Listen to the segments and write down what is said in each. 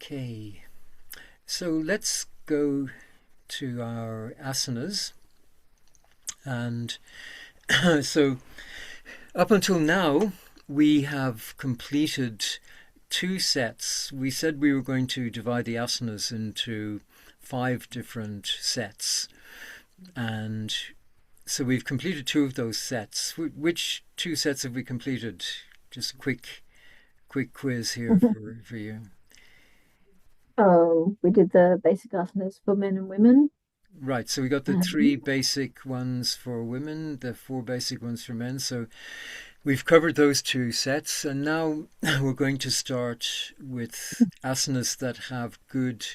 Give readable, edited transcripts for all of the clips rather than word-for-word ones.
Okay, so let's go to our asanas. And so up until now, we have completed two sets. We said we were going to divide the asanas into 5 different sets. And so we've completed 2 of those sets. Which 2 sets have we completed? Just a quick quiz here for you. Oh, we did the basic asanas for men and women. Right, so we got the 3 basic ones for women, the 4 basic ones for men. So we've covered those 2 sets, and now we're going to start with asanas that have good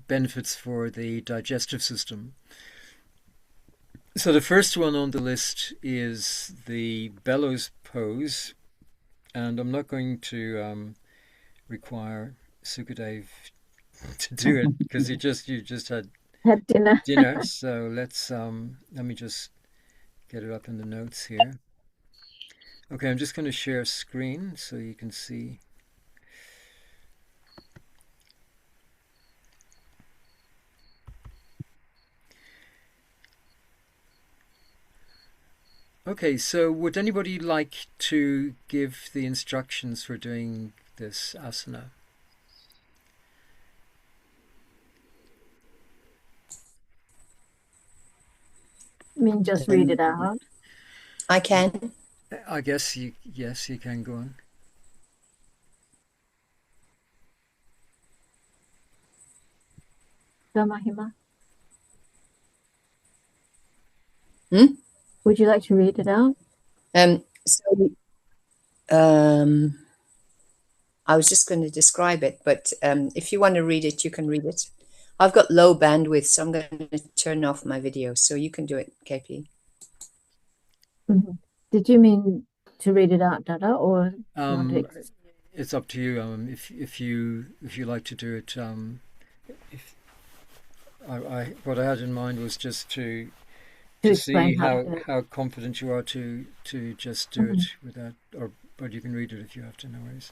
benefits for the digestive system. So the first one on the list is the bellows pose, and I'm not going to require Sukadev to do it because you just had Had dinner. dinner. So let me just get it up in the notes here. Okay, I'm just going to share screen so you can see. Okay, so would anybody like to give the instructions for doing this asana? I mean, just read Um, it out. I can. I guess yes, you can go on. Go, Mahima. Hmm? Would you like to read it out? So um, I was just going to describe it, but if you want to read it, you can read it. I've got low bandwidth, so I'm going to turn off my video, so you can do it, KP. Did you mean to read it out, Dada, or do you want to? Um, it's up to you. If you like to do it. If what I had in mind was just To to explain see how to how do it? how confident you are to just do it without, or but you can read it if you have to. No worries.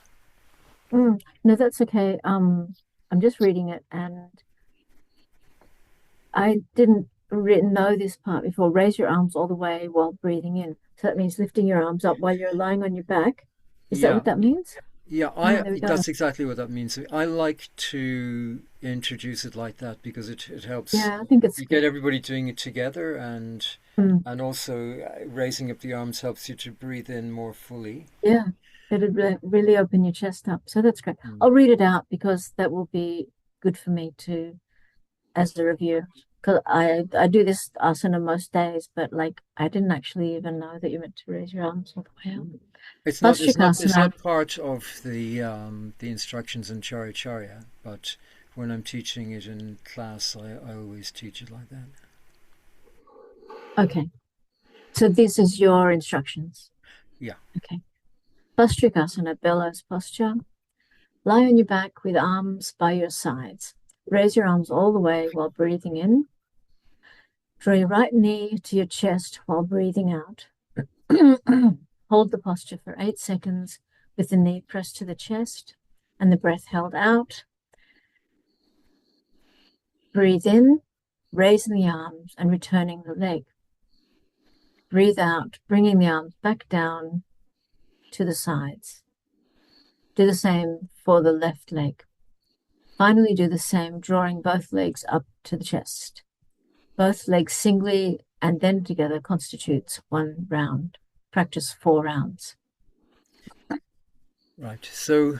No, that's okay. I'm just reading it, and I didn't know this part before. Raise your arms all the way while breathing in. So that means lifting your arms up while you're lying on your back. Is that Yeah, what that means? yeah. Oh, I there we go. That's exactly what that means. I like to introduce it like that because it helps. Yeah, I think it's You good. get everybody doing it together, Mm, and also raising up the arms helps you to breathe in more fully. yeah, it'd really open your chest up. So that's great. Mm. I'll read it out because that will be good for me to as a review. Because I do this asana most days, but like I didn't actually even know that you meant to raise your arms all the way up. It's Vastrikasana. not part of the instructions in Charya, but when I'm teaching it in class, I always teach it like that. Okay, so this is your instructions. Yeah. Okay. Vastrikasana, bellows posture. Lie on your back with arms by your sides. Raise your arms all the way while breathing in. Draw your right knee to your chest while breathing out. Hold the posture for 8 seconds with the knee pressed to the chest and the breath held out. Breathe in, raising the arms and returning the leg. Breathe out, bringing the arms back down to the sides. Do the same for the left leg. Finally, do the same, drawing both legs up to the chest. Both legs singly and then together constitutes 1 round. Practice 4 rounds. Right. So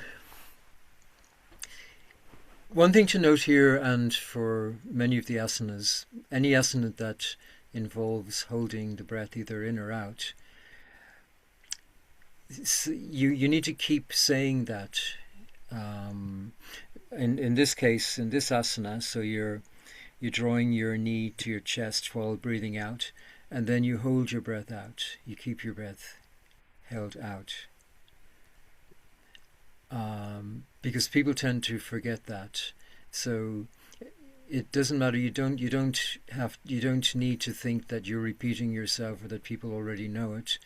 one thing to note here, and for many of the asanas, any asana that involves holding the breath either in or out, you need to keep saying that. In this case, in this asana, so you're drawing your knee to your chest while breathing out, and then you hold your breath out. You keep your breath held out. Because people tend to forget that. So it doesn't matter. You don't need to think that you're repeating yourself or that people already know it.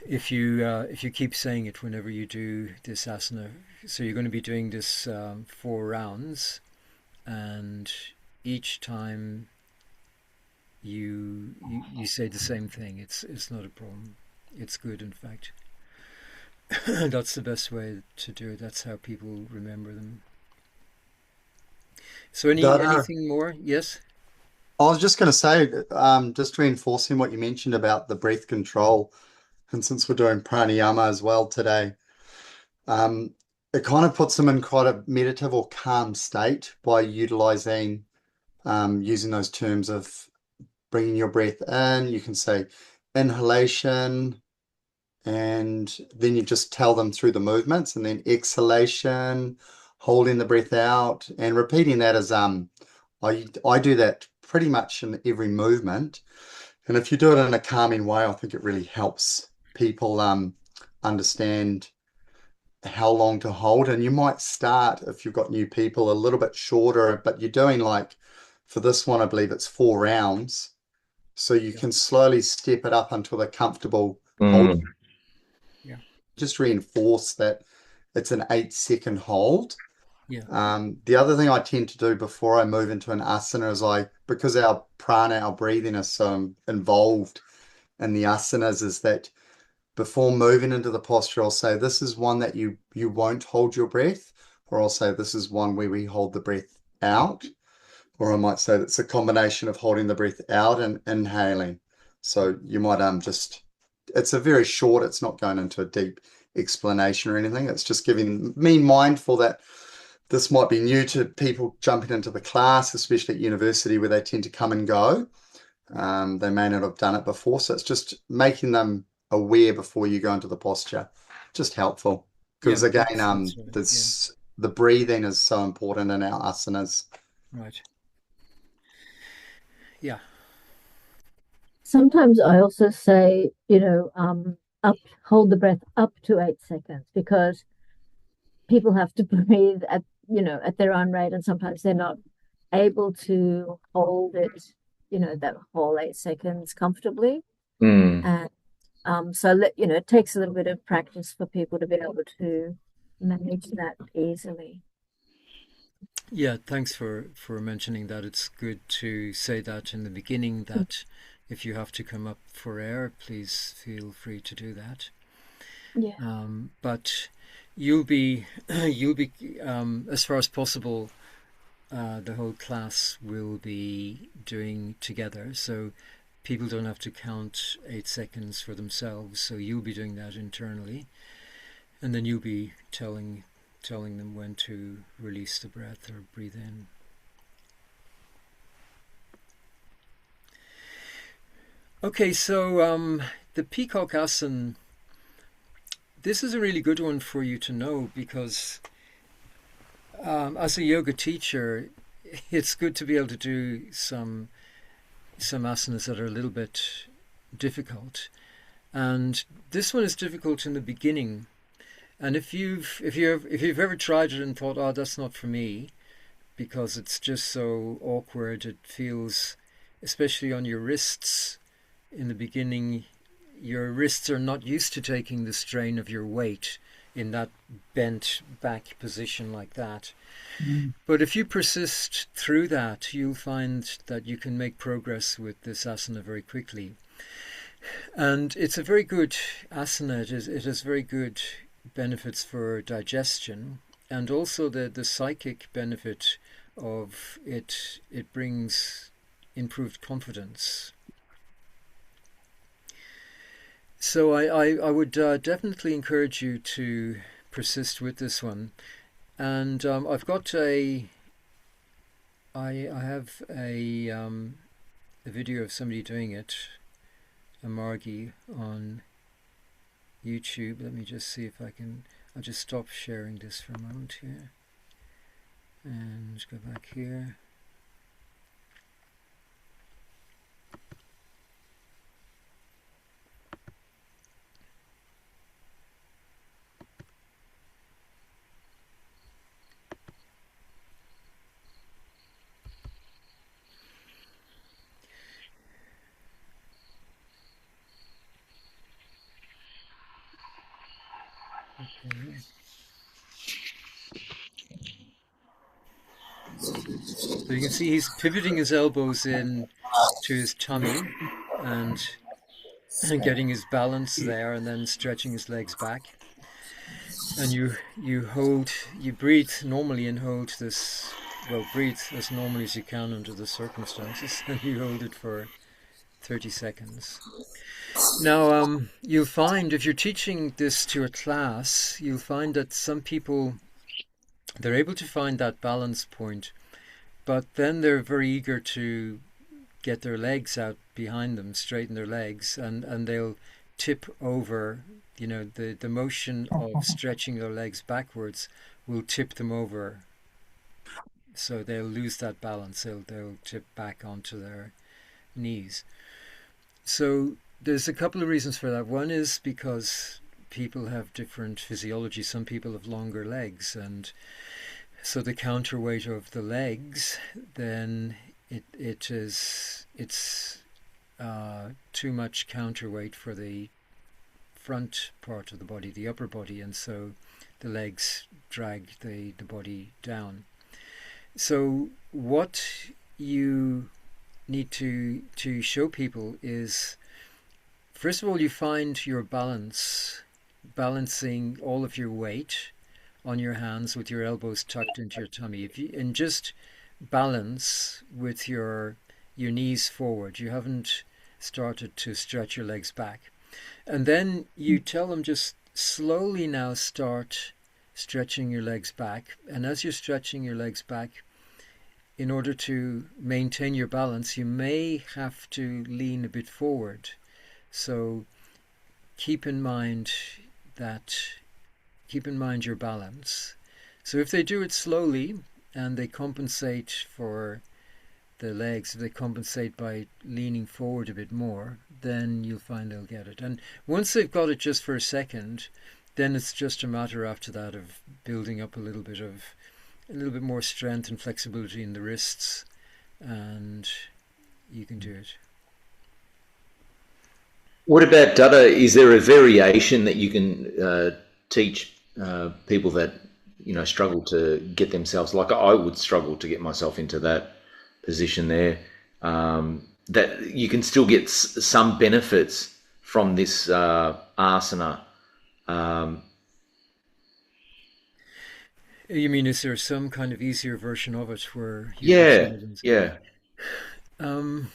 if you keep saying it whenever you do this asana, so you're going to be doing this 4 rounds, and each time you say the same thing. It's not a problem. It's good, in fact. That's the best way to do it. That's how people remember them. So That, anything more? Yes. I was just going to say, just reinforcing what you mentioned about the breath control, and since we're doing pranayama as well today, um, it kind of puts them in quite a meditative or calm state by utilizing, using those terms of bringing your breath in. You can say inhalation, and then you just tell them through the movements, and then exhalation, holding the breath out, and repeating that as I do that pretty much in every movement. And if you do it in a calming way, I think it really helps people understand how long to hold. And you might start, if you've got new people, a little bit shorter, but you're doing like, for this one, I believe it's 4 rounds. So you Yeah. can slowly step it up until they're comfortable holding. Mm. Yeah. Just reinforce that it's an 8-second hold. Yeah. The other thing I tend to do before I move into an asana is because our prana, our breathing is so involved in the asanas, is that before moving into the posture, I'll say, this is one that you won't hold your breath, or I'll say, this is one where we hold the breath out, or I might say that's a combination of holding the breath out and inhaling. So you might it's a very short, it's not going into a deep explanation or anything. It's just giving me mindful that this might be new to people jumping into the class, especially at university where they tend to come and go. They may not have done it before. So it's just making them aware before you go into the posture. Just helpful. Yeah. Because again, That's right. Yeah. the breathing is so important in our asanas. Right. Yeah. Sometimes I also say, up, hold the breath up to 8 seconds because people have to breathe at their own rate, and sometimes they're not able to hold it, that whole 8 seconds comfortably. Mm. And so it takes a little bit of practice for people to be able to manage that easily. Yeah, thanks for mentioning that. It's good to say that in the beginning, that if you have to come up for air, please feel free to do that. Yeah. But you'll be as far as possible, the whole class will be doing together, so people don't have to count 8 seconds for themselves. So you'll be doing that internally, and then you'll be telling them when to release the breath or breathe in. Okay, so the peacock asana, this is a really good one for you to know because as a yoga teacher, it's good to be able to do some asanas that are a little bit difficult. And this one is difficult in the beginning. And if you've ever tried it and thought, oh, that's not for me, because it's just so awkward, it feels, especially on your wrists in the beginning, your wrists are not used to taking the strain of your weight in that bent back position like that. But if you persist through that, you'll find that you can make progress with this asana very quickly. And it's a very good asana. It has very good benefits for digestion, and also the psychic benefit of it. It brings improved confidence. So I would definitely encourage you to persist with this one. And I've got I have a video of somebody doing it, a Margie, on YouTube. Let me just see if I can. I'll just stop sharing this for a moment here and go back here. Okay. So you can see he's pivoting his elbows in to his tummy and getting his balance there, and then stretching his legs back. And you breathe normally and hold this, well, breathe as normally as you can under the circumstances, and you hold it for 30 seconds. Now, you'll find if you're teaching this to a class, you'll find that some people, they're able to find that balance point, but then they're very eager to get their legs out behind them, straighten their legs, and they'll tip over. The motion of stretching their legs backwards will tip them over. So they'll lose that balance. They'll tip back onto their knees. So there's a couple of reasons for that. One is because people have different physiology. Some people have longer legs, and so the counterweight of the legs, then it's too much counterweight for the front part of the body, the upper body, and so the legs drag the body down. So what you need to show people is, first of all, you find your balance, balancing all of your weight on your hands with your elbows tucked into your tummy. And just balance with your knees forward. You haven't started to stretch your legs back. And then you tell them, just slowly now start stretching your legs back. And as you're stretching your legs back, in order to maintain your balance, you may have to lean a bit forward. So keep in mind your balance. So if they do it slowly and they compensate for the legs, if they compensate by leaning forward a bit more, then you'll find they'll get it. And once they've got it just for a second, then it's just a matter after that of building up a little bit more strength and flexibility in the wrists, and you can do it. What about Dada? Is there a variation that you can teach people that struggle to get themselves? Like I would struggle to get myself into that position there. That you can still get some benefits from this asana. You mean, is there some kind of easier version of it where you get some Yeah, of those? yeah, Um,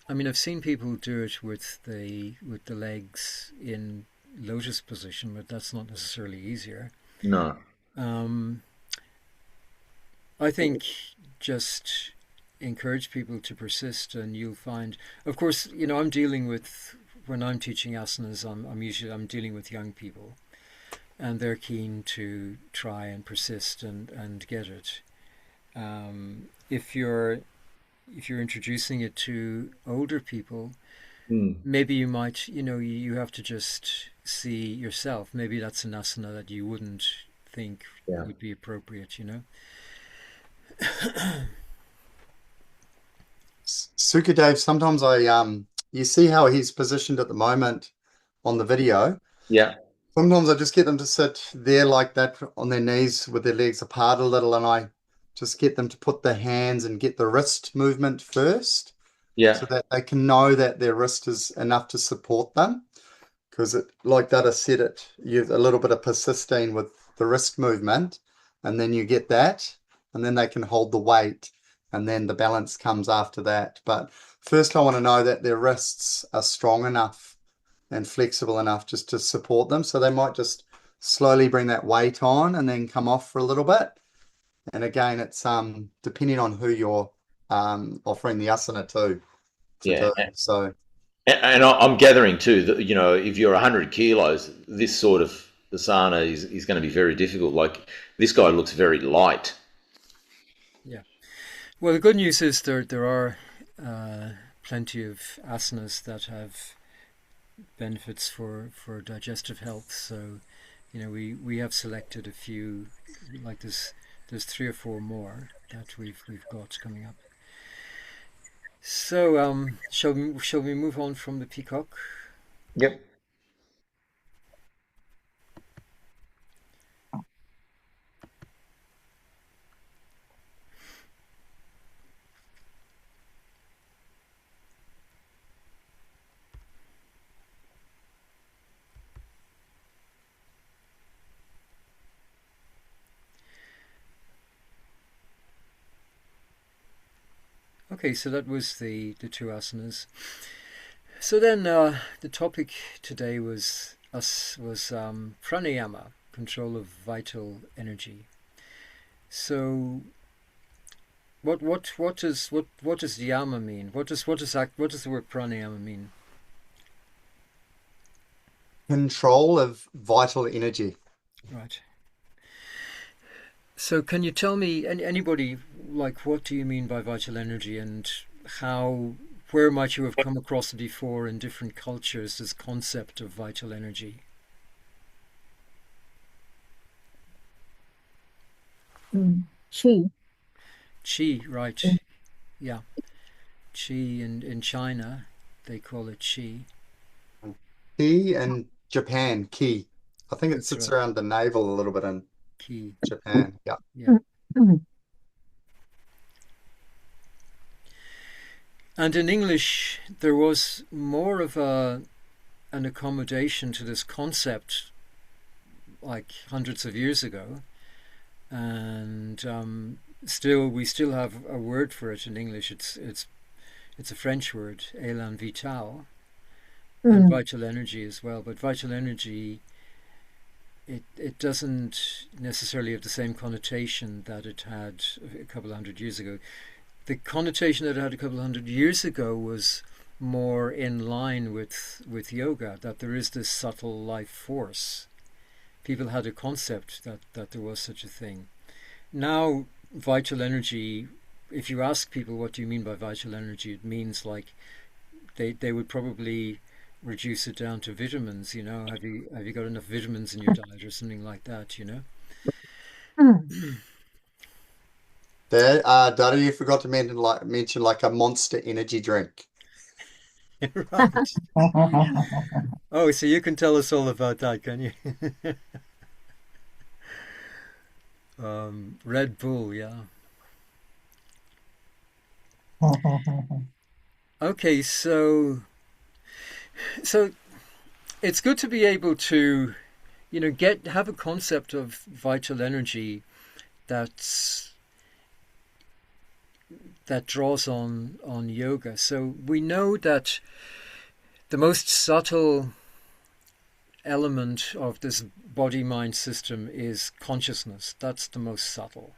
I mean, I've seen people do it with the legs in lotus position, but that's not necessarily easier. no, Um, I think just encourage people to persist, and you'll find. Of course, I'm dealing with, when I'm teaching asanas, I'm dealing with young people, and they're keen to try and persist and get it. If you're introducing it to older people, maybe you might, you have to just see yourself. Maybe that's an asana that you wouldn't think yeah, would be appropriate. Sukadev, sometimes you see how he's positioned at the moment on the video. yeah, Sometimes I just get them to sit there like that on their knees with their legs apart a little, and I just get them to put their hands and get the wrist movement first yeah, so that they can know that their wrist is enough to support them. Because like Dada said, you have a little bit of persisting with the wrist movement, and then you get that, and then they can hold the weight, and then the balance comes after that. But first, I want to know that their wrists are strong enough and flexible enough just to support them. So they might just slowly bring that weight on and then come off for a little bit. And again, it's depending on who you're offering the asana to yeah. do. So And I'm gathering too that if you're 100 kilos, this sort of asana is going to be very difficult. Like this guy looks very light. Yeah. Well, the good news is there are plenty of asanas that have benefits for digestive health. So, we have selected a few, like there's 3 or 4 more that we've got coming up. So, shall we move on from the peacock? Yep. Okay, so that was the two asanas. So then the topic today was pranayama, control of vital energy. So what does yama mean? What does the word pranayama mean? Control of vital energy. Right. So can you tell me, anybody, like, what do you mean by vital energy, and where might you have come across it before in different cultures, this concept of vital energy? Chi. Qi, right. Yeah. Qi in China, they call it qi. Ki in Japan, ki. I think it That's sits right. around the navel a little bit in Qi. Japan. Yeah. Yeah. And in English, there was more of an accommodation to this concept like hundreds of years ago. And we still have a word for it in English. It's a French word, élan vital, and vital energy as well. But vital energy, it doesn't necessarily have the same connotation that it had a couple of hundred years ago. The connotation that it had a couple of hundred years ago was more in line with yoga, that there is this subtle life force. People had a concept that there was such a thing. Now, vital energy, if you ask people what do you mean by vital energy, it means like they would probably reduce it down to vitamins. Have you got enough vitamins in your diet or something like that? There, Dada, you forgot to mention like a Monster energy drink. Right. Oh, so you can tell us all about that, can you? Red Bull, yeah. Okay, so it's good to be able to, have a concept of vital energy that draws on yoga. So we know that the most subtle element of this body-mind system is consciousness. That's the most subtle.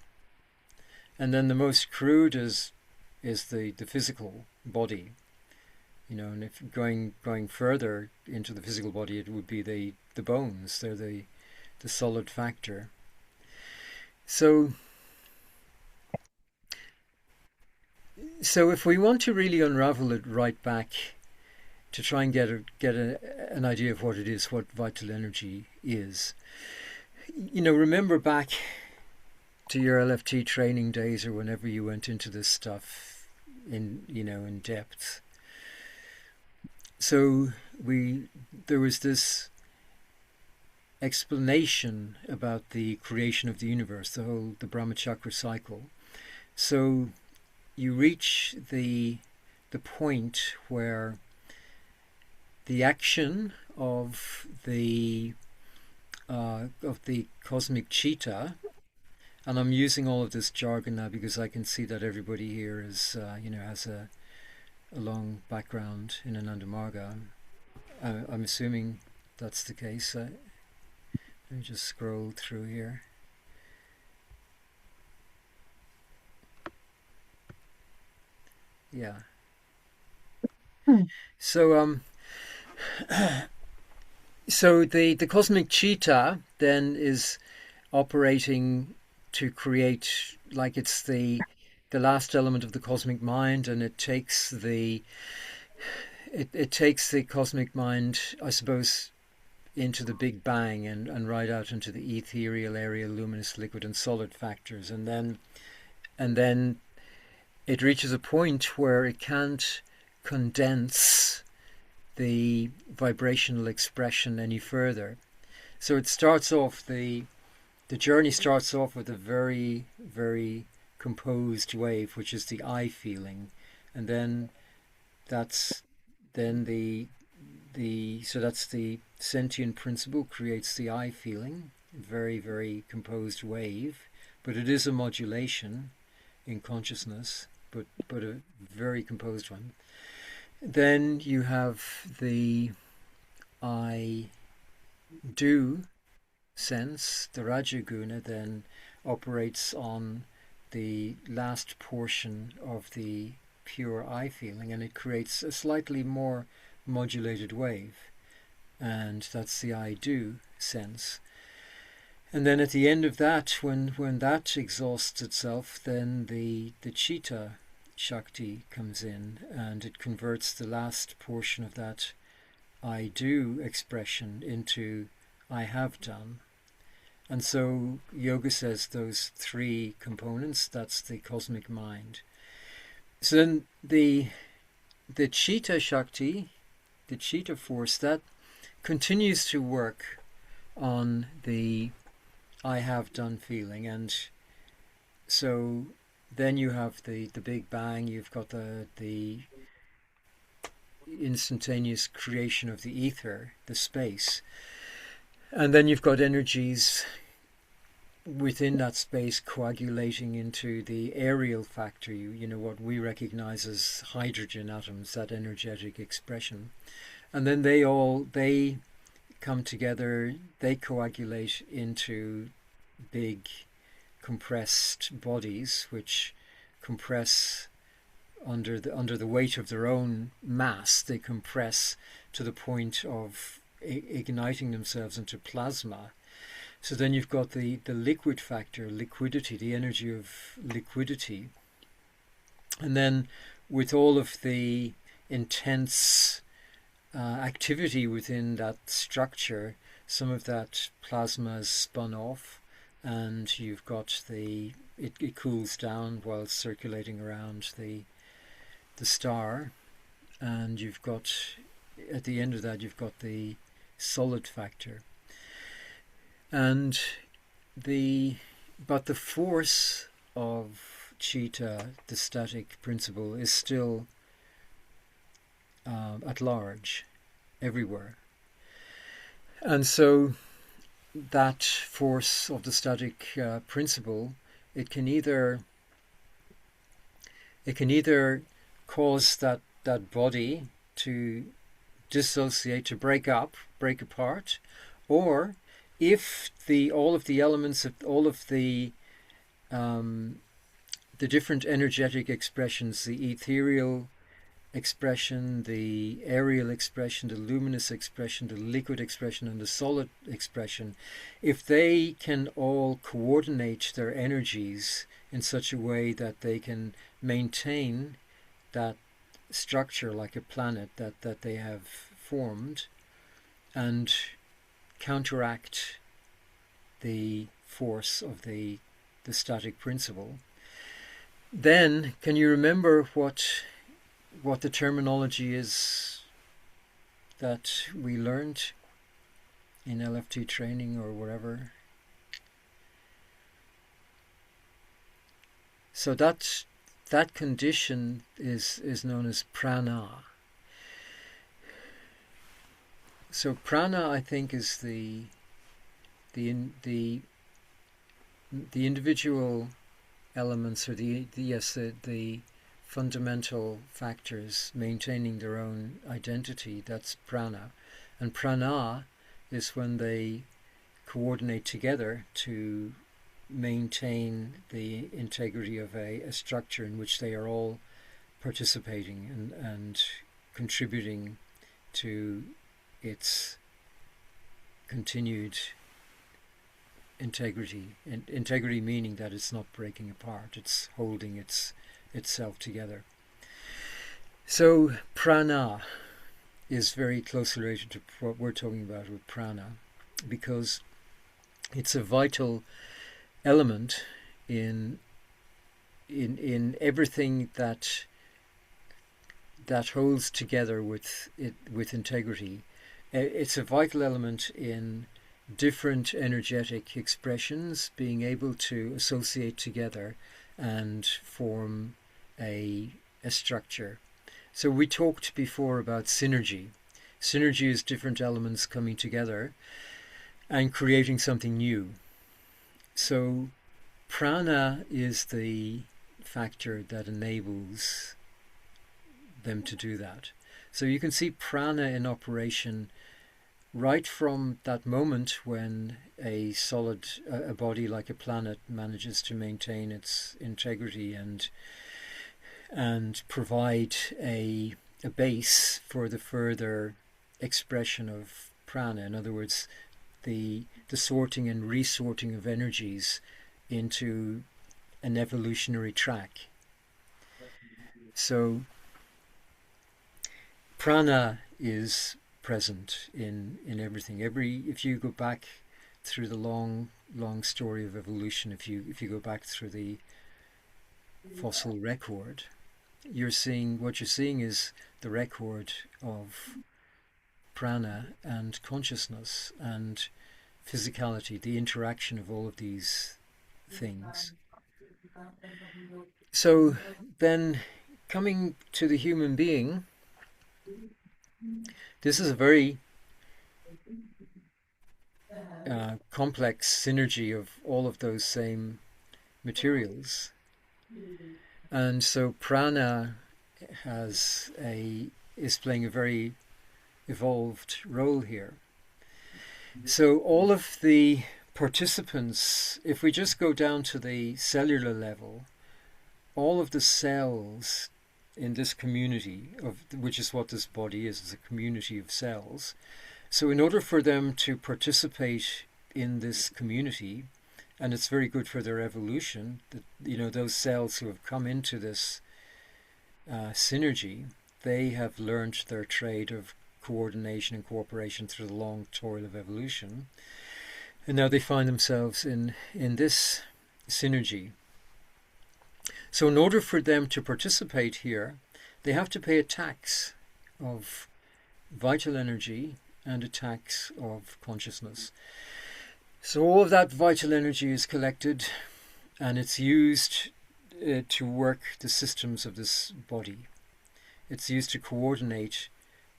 And then the most crude is the physical body. And if going further into the physical body, it would be the bones. They're the solid factor. So if we want to really unravel it right back to try and get an idea of what it is, what vital energy is, remember back to your LFT training days, or whenever you went into this stuff in depth. So there was this explanation about the creation of the universe, the Brahmachakra cycle. So you reach the point where the action of the cosmic cheetah, and I'm using all of this jargon now because I can see that everybody here is has a long background in Ananda Marga. I'm assuming that's the case. Let me just scroll through here. Yeah. So so the cosmic cheetah then is operating to create, like, it's the last element of the cosmic mind, and it takes the cosmic mind, I suppose, into the Big Bang and right out into the ethereal area, luminous, liquid, and solid factors, and then it reaches a point where it can't condense the vibrational expression any further. So it starts off, the journey starts off with a very, very composed wave, which is the I feeling, and then that's the sentient principle creates the I feeling, very, very composed wave, but it is a modulation in consciousness. but a very composed one. Then you have the I do sense. The Rajaguna then operates on the last portion of the pure I feeling, and it creates a slightly more modulated wave, and that's the I do sense. And then at the end of that, when that exhausts itself, then the Chitta Shakti comes in, and it converts the last portion of that I do expression into I have done. And so yoga says those three components, that's the cosmic mind. So then the Chitta Shakti, the Chitta force, that continues to work on the I have done feeling. And so then you have the Big Bang, you've got the instantaneous creation of the ether, the space. And then you've got energies within that space coagulating into the aerial factor, you know, what we recognize as hydrogen atoms, that energetic expression. And then they come together, they coagulate into big compressed bodies, which compress under the weight of their own mass. They compress to the point of igniting themselves into plasma. So then you've got the liquid factor, liquidity, the energy of liquidity. And then with all of the intense activity within that structure, some of that plasma is spun off, and you've got it cools down while circulating around the star, and you've got, at the end of that, you've got the solid factor. And but the force of Chitta, the static principle, is still at large, everywhere. And so that force of the static principle, it can either cause that body to dissociate, to break apart, or if all of the elements of all of the different energetic expressions, the ethereal expression, the aerial expression, the luminous expression, the liquid expression, and the solid expression, if they can all coordinate their energies in such a way that they can maintain that structure like a planet that they have formed, and counteract the force of the static principle, then can you remember what the terminology is that we learned in LFT training or whatever? So that condition is known as prana. So prana, I think, is the individual elements, or the fundamental factors maintaining their own identity. That's prana. And prana is when they coordinate together to maintain the integrity of a structure in which they are all participating and contributing to its continued integrity. And integrity meaning that it's not breaking apart, it's holding itself together. So prana is very closely related to what we're talking about with prana, because it's a vital element in everything that holds together with integrity. It's a vital element in different energetic expressions being able to associate together and form a structure. So we talked before about synergy. Synergy is different elements coming together and creating something new. So prana is the factor that enables them to do that. So you can see prana in operation right from that moment when a body like a planet manages to maintain its integrity and provide a base for the further expression of prana. In other words, the sorting and resorting of energies into an evolutionary track. So prana is present in everything. If you go back through the long story of evolution, if you go back through the fossil record, what you're seeing is the record of prana and consciousness and physicality, the interaction of all of these things. So then, coming to the human being, this is a very complex synergy of all of those same materials. And so prana is playing a very evolved role here. So all of the participants, if we just go down to the cellular level, all of the cells in this community, which is what this body is a community of cells. So in order for them to participate in this community, and it's very good for their evolution, that those cells who have come into this synergy, they have learned their trade of coordination and cooperation through the long toil of evolution, and now they find themselves in this synergy. So in order for them to participate here, they have to pay a tax of vital energy and a tax of consciousness. So all of that vital energy is collected and it's used to work the systems of this body. It's used to coordinate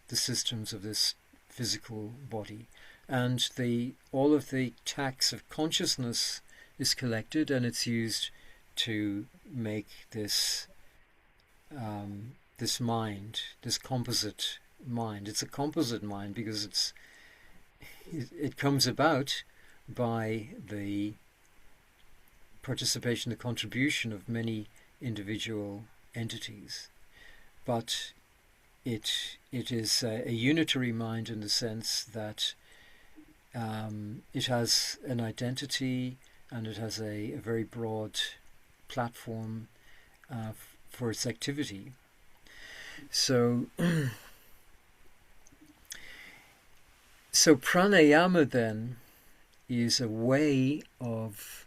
the systems of this physical body. And all of the tax of consciousness is collected and it's used to make this mind, this composite mind. It's a composite mind because it comes about by the participation, the contribution of many individual entities. But it is a unitary mind in the sense that it has an identity and it has a very broad platform for its activity. So pranayama then is a way of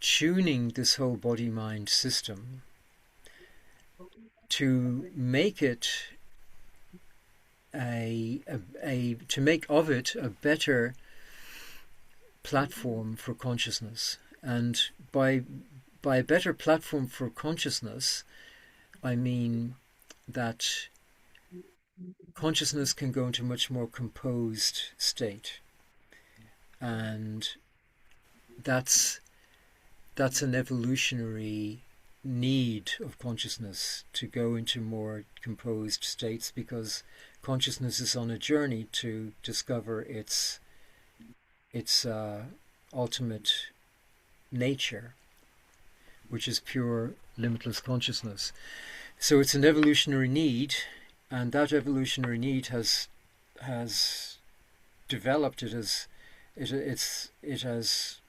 tuning this whole body-mind system to make it to make of it a better platform for consciousness. And by a better platform for consciousness, I mean that consciousness can go into a much more composed state. And that's an evolutionary need of consciousness to go into more composed states, because consciousness is on a journey to discover its ultimate nature, which is pure limitless consciousness. So it's an evolutionary need, and that evolutionary need has developed. It has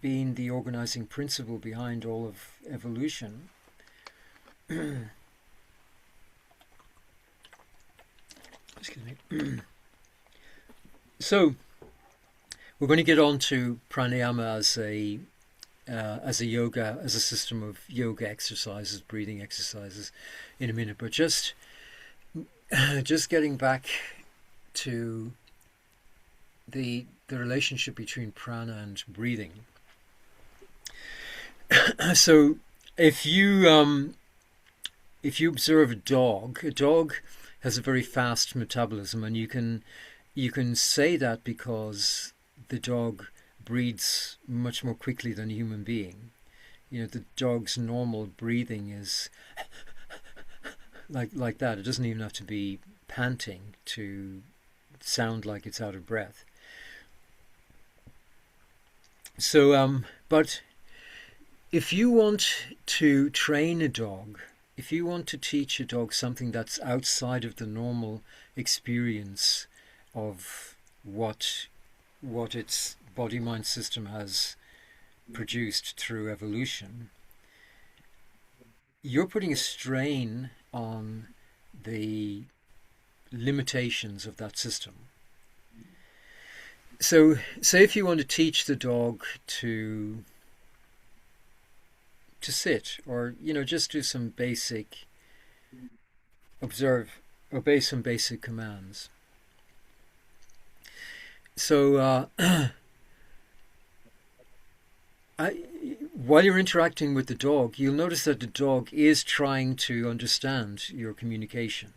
been the organizing principle behind all of evolution. Excuse me. So we're going to get on to pranayama as a yoga, as a system of yoga exercises, breathing exercises, in a minute. But just getting back to the relationship between prana and breathing. So if you observe a dog has a very fast metabolism, and you can say that because the dog breathes much more quickly than a human being. the dog's normal breathing is like that. It doesn't even have to be panting to sound like it's out of breath. So, but if you want to train a dog, if you want to teach a dog something that's outside of the normal experience of what its body-mind system has produced through evolution, you're putting a strain on the limitations of that system. So, say if you want to teach the dog to sit, or just do some basic obey some basic commands. So while you're interacting with the dog, you'll notice that the dog is trying to understand your communication.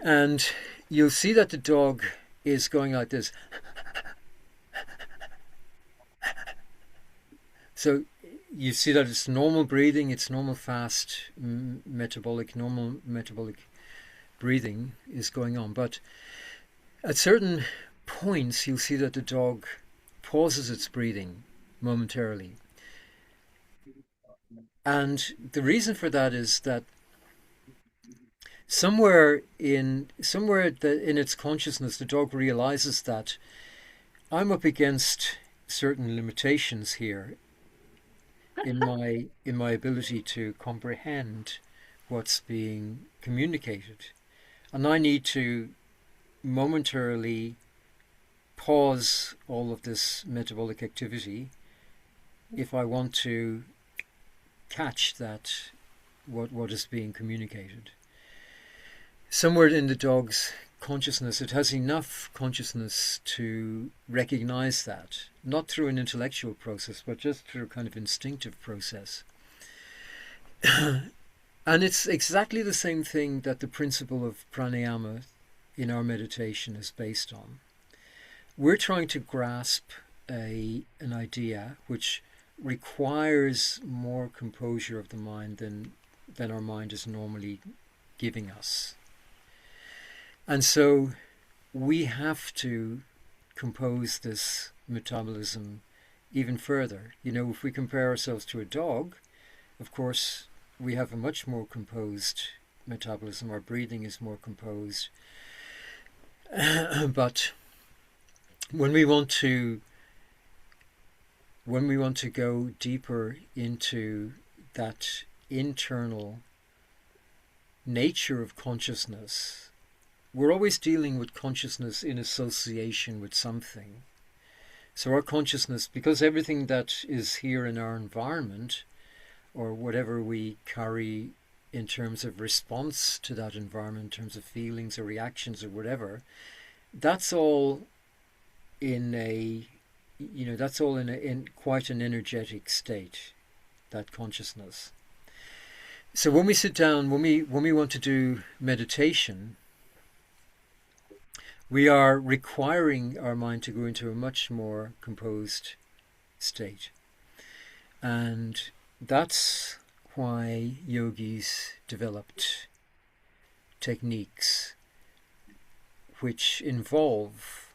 And you'll see that the dog is going like this. So you see that it's normal breathing, it's normal fast normal metabolic breathing is going on. But at certain points, you'll see that the dog pauses its breathing momentarily. And the reason for that is that somewhere in its consciousness, the dog realizes that I'm up against certain limitations here in my ability to comprehend what's being communicated, and I need to momentarily pause all of this metabolic activity if I want to catch that what is being communicated. Somewhere in the dog's consciousness, it has enough consciousness to recognize that, not through an intellectual process, but just through a kind of instinctive process. And it's exactly the same thing that the principle of pranayama in our meditation is based on. We're trying to grasp an idea which requires more composure of the mind than our mind is normally giving us. And so we have to compose this metabolism even further. If we compare ourselves to a dog, of course, we have a much more composed metabolism. Our breathing is more composed. But when we want to go deeper into that internal nature of consciousness, we're always dealing with consciousness in association with something. So our consciousness, because everything that is here in our environment, or whatever we carry in terms of response to that environment, in terms of feelings or reactions or whatever, that's all in quite an energetic state, that consciousness. So when we sit down, when we want to do meditation, we are requiring our mind to go into a much more composed state. And that's why yogis developed techniques which involve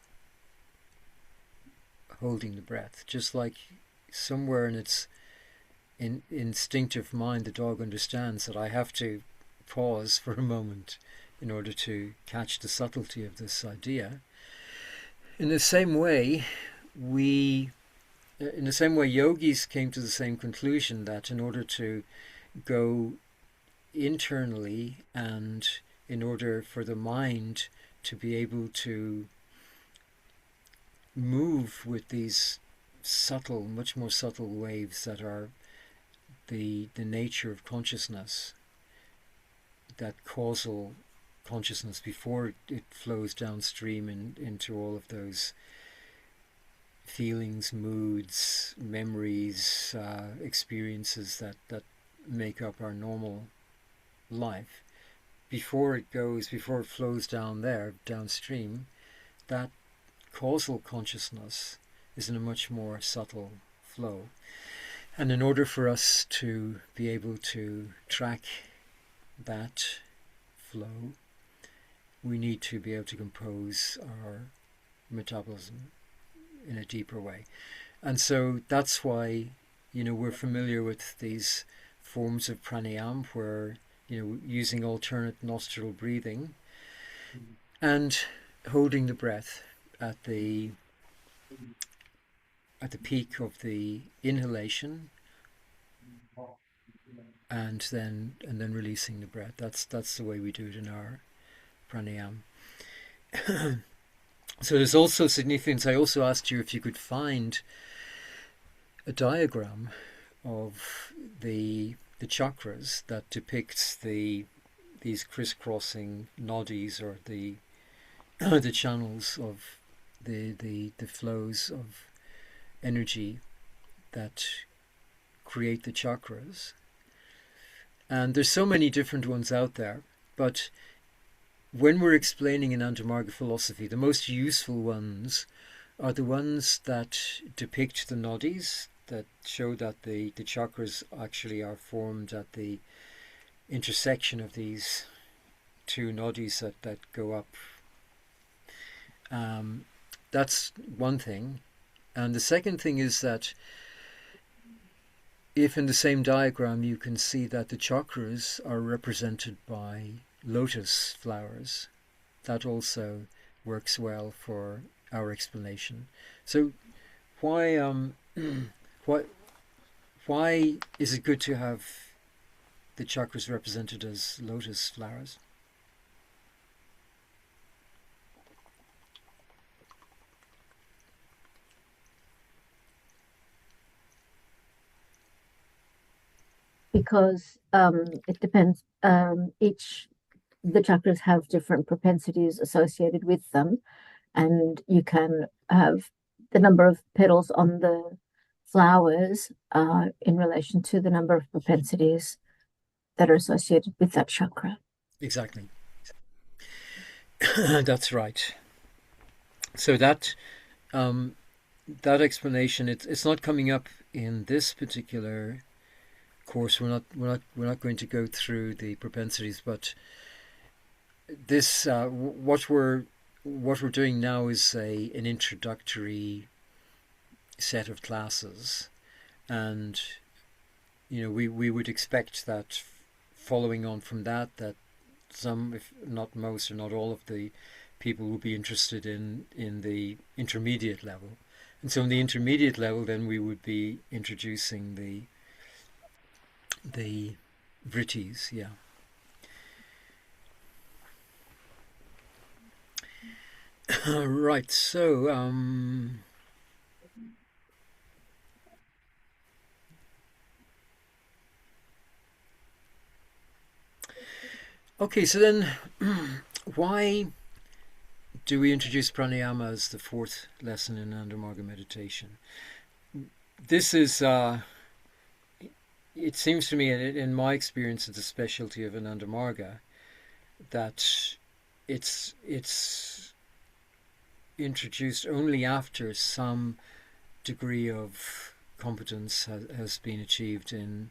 holding the breath. Just like somewhere in its instinctive mind, the dog understands that I have to pause for a moment in order to catch the subtlety of this idea. In the same way, yogis came to the same conclusion, that in order to go internally and in order for the mind to be able to move with these subtle, much more subtle waves that are the nature of consciousness, that causal consciousness before it flows downstream into all of those feelings, moods, memories, experiences that make up our normal life. Before it flows downstream, that causal consciousness is in a much more subtle flow. And in order for us to be able to track that flow, we need to be able to compose our metabolism in a deeper way. And so that's why, we're familiar with these forms of pranayama where, using alternate nostril breathing and holding the breath at the peak of the inhalation and then releasing the breath. That's the way we do it in our pranayama. So there's also significance. I also asked you if you could find a diagram of the chakras that depicts these crisscrossing nadis, or the the channels of the flows of energy that create the chakras. And there's so many different ones out there, but when we're explaining in Antamarga philosophy, the most useful ones are the ones that depict the nadis, that show that the chakras actually are formed at the intersection of these two nadis that go up. That's one thing. And the second thing is that if in the same diagram you can see that the chakras are represented by lotus flowers, that also works well for our explanation. So why is it good to have the chakras represented as lotus flowers? Because it depends. The chakras have different propensities associated with them, and you can have the number of petals on the flowers in relation to the number of propensities that are associated with that chakra. Exactly. That's right. So that explanation, it's not coming up in this particular course. We're not going to go through the propensities, but this what we're doing now is an introductory set of classes, and we would expect that following on from that some, if not most or not all, of the people will be interested in the intermediate level. And so in the intermediate level, then we would be introducing the vrittis, yeah. Right, so okay, so then why do we introduce pranayama as the fourth lesson in Antamarga meditation? This is it seems to me, in my experience of the specialty of Antamarga, that it's introduced only after some degree of competence has been achieved in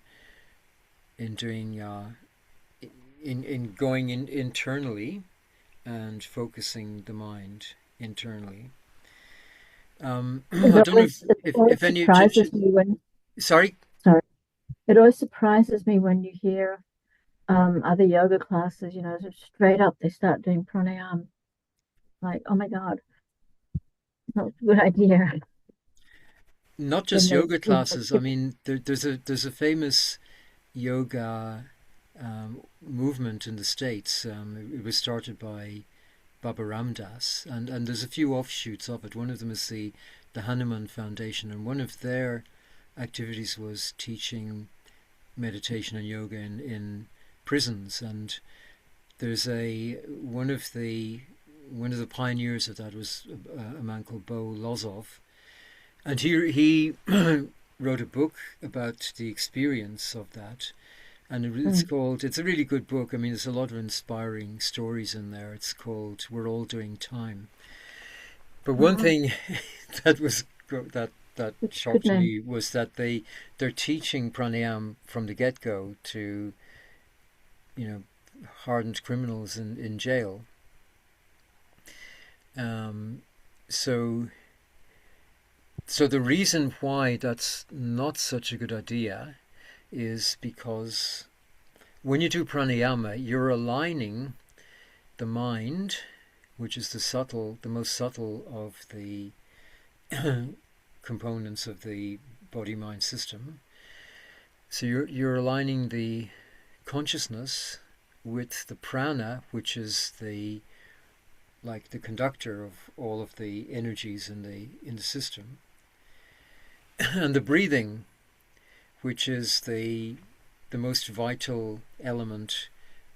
doing in going in internally and focusing the mind internally. I don't know if any surprises me when sorry. It always surprises me when you hear other yoga classes, straight up they start doing pranayama. Like, oh my God, not a good idea. Not just yoga classes. I mean, there's a famous yoga movement in the States. It was started by Baba Ram Dass, and there's a few offshoots of it. One of them is the Hanuman Foundation, and one of their activities was teaching meditation and yoga in prisons. And there's one of the pioneers of that was a man called Bo Lozov, and he wrote a book about the experience of that. And it's a really good book. I mean, there's a lot of inspiring stories in there. It's called We're All Doing Time. But one thing that that Good shocked name. me was that they're teaching pranayama from the get-go to, you know, hardened criminals in jail. Um, so the reason why that's not such a good idea is because when you do pranayama, you're aligning the mind, which is the most subtle of the components of the body-mind system. So you're aligning the consciousness with the prana, which is the conductor of all of the energies in the system, and the breathing, which is the most vital element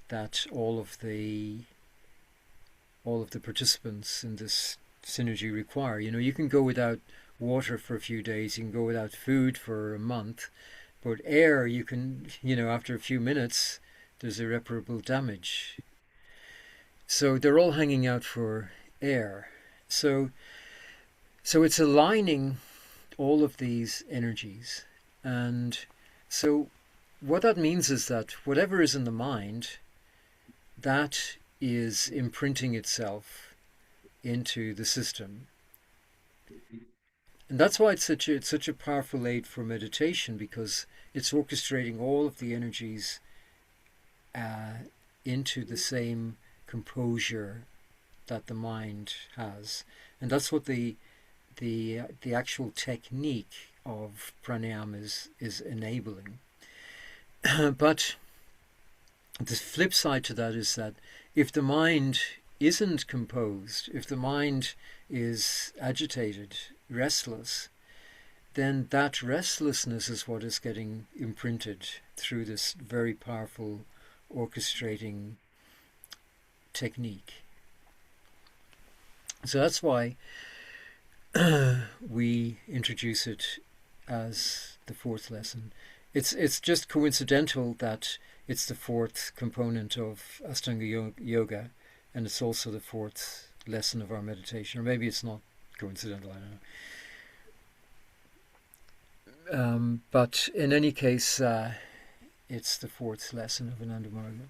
that all of the participants in this synergy require. You know, you can go without water for a few days, you can go without food for a month, but air, you can, you know, after a few minutes, there's irreparable damage. So they're all hanging out for air. So it's aligning all of these energies. And so what that means is that whatever is in the mind, that is imprinting itself into the system. And that's why it's such a powerful aid for meditation, because it's orchestrating all of the energies into the same composure that the mind has. And that's what the actual technique of pranayama is enabling. But the flip side to that is that if the mind isn't composed, if the mind is agitated, restless, then that restlessness is what is getting imprinted through this very powerful orchestrating technique. So that's why we introduce it as the fourth lesson. It's just coincidental that it's the fourth component of Ashtanga yoga, and it's also the fourth lesson of our meditation. Or maybe it's not coincidental, I don't know. But in any case, it's the fourth lesson of Ananda Marga.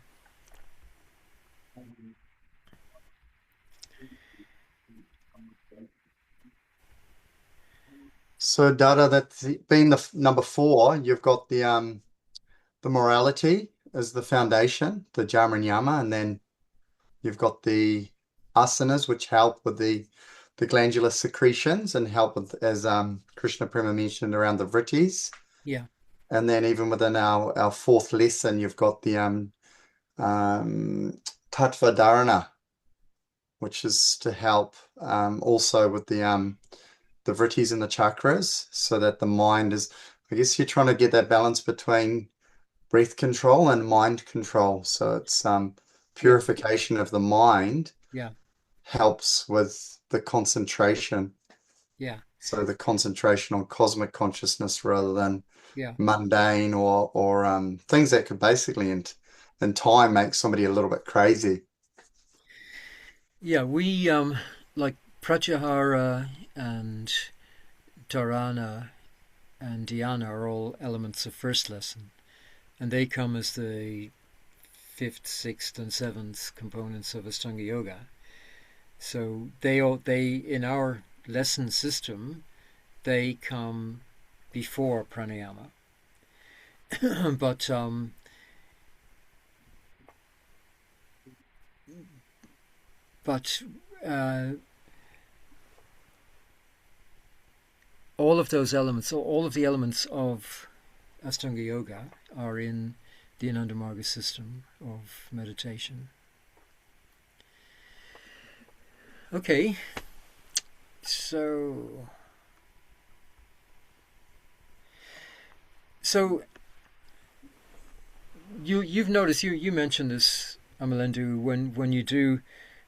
So Dada, that's being the number 4, you've got the morality as the foundation, the Jama and Yama, and then you've got the asanas, which help with the glandular secretions and help with, as Krishna Prema mentioned, around the vrittis. Yeah. And then even within our fourth lesson, you've got the tattva dharana, which is to help also with the vrittis and the chakras, so that the mind is, I guess you're trying to get that balance between breath control and mind control. So it's purification of the mind Yeah. helps with the concentration. Yeah. So the concentration on cosmic consciousness rather than Yeah. mundane or things that could basically in time make somebody a little bit crazy. Yeah, we like pratyahara and dharana and dhyana are all elements of first lesson, and they come as the 5th, 6th, and 7th components of Ashtanga yoga. So they in our lesson system, they come before pranayama. but all of those elements, all of the elements of Ashtanga yoga are in the Ananda Marga system of meditation. Okay, so you've noticed, you mentioned this, Amalendu, when you do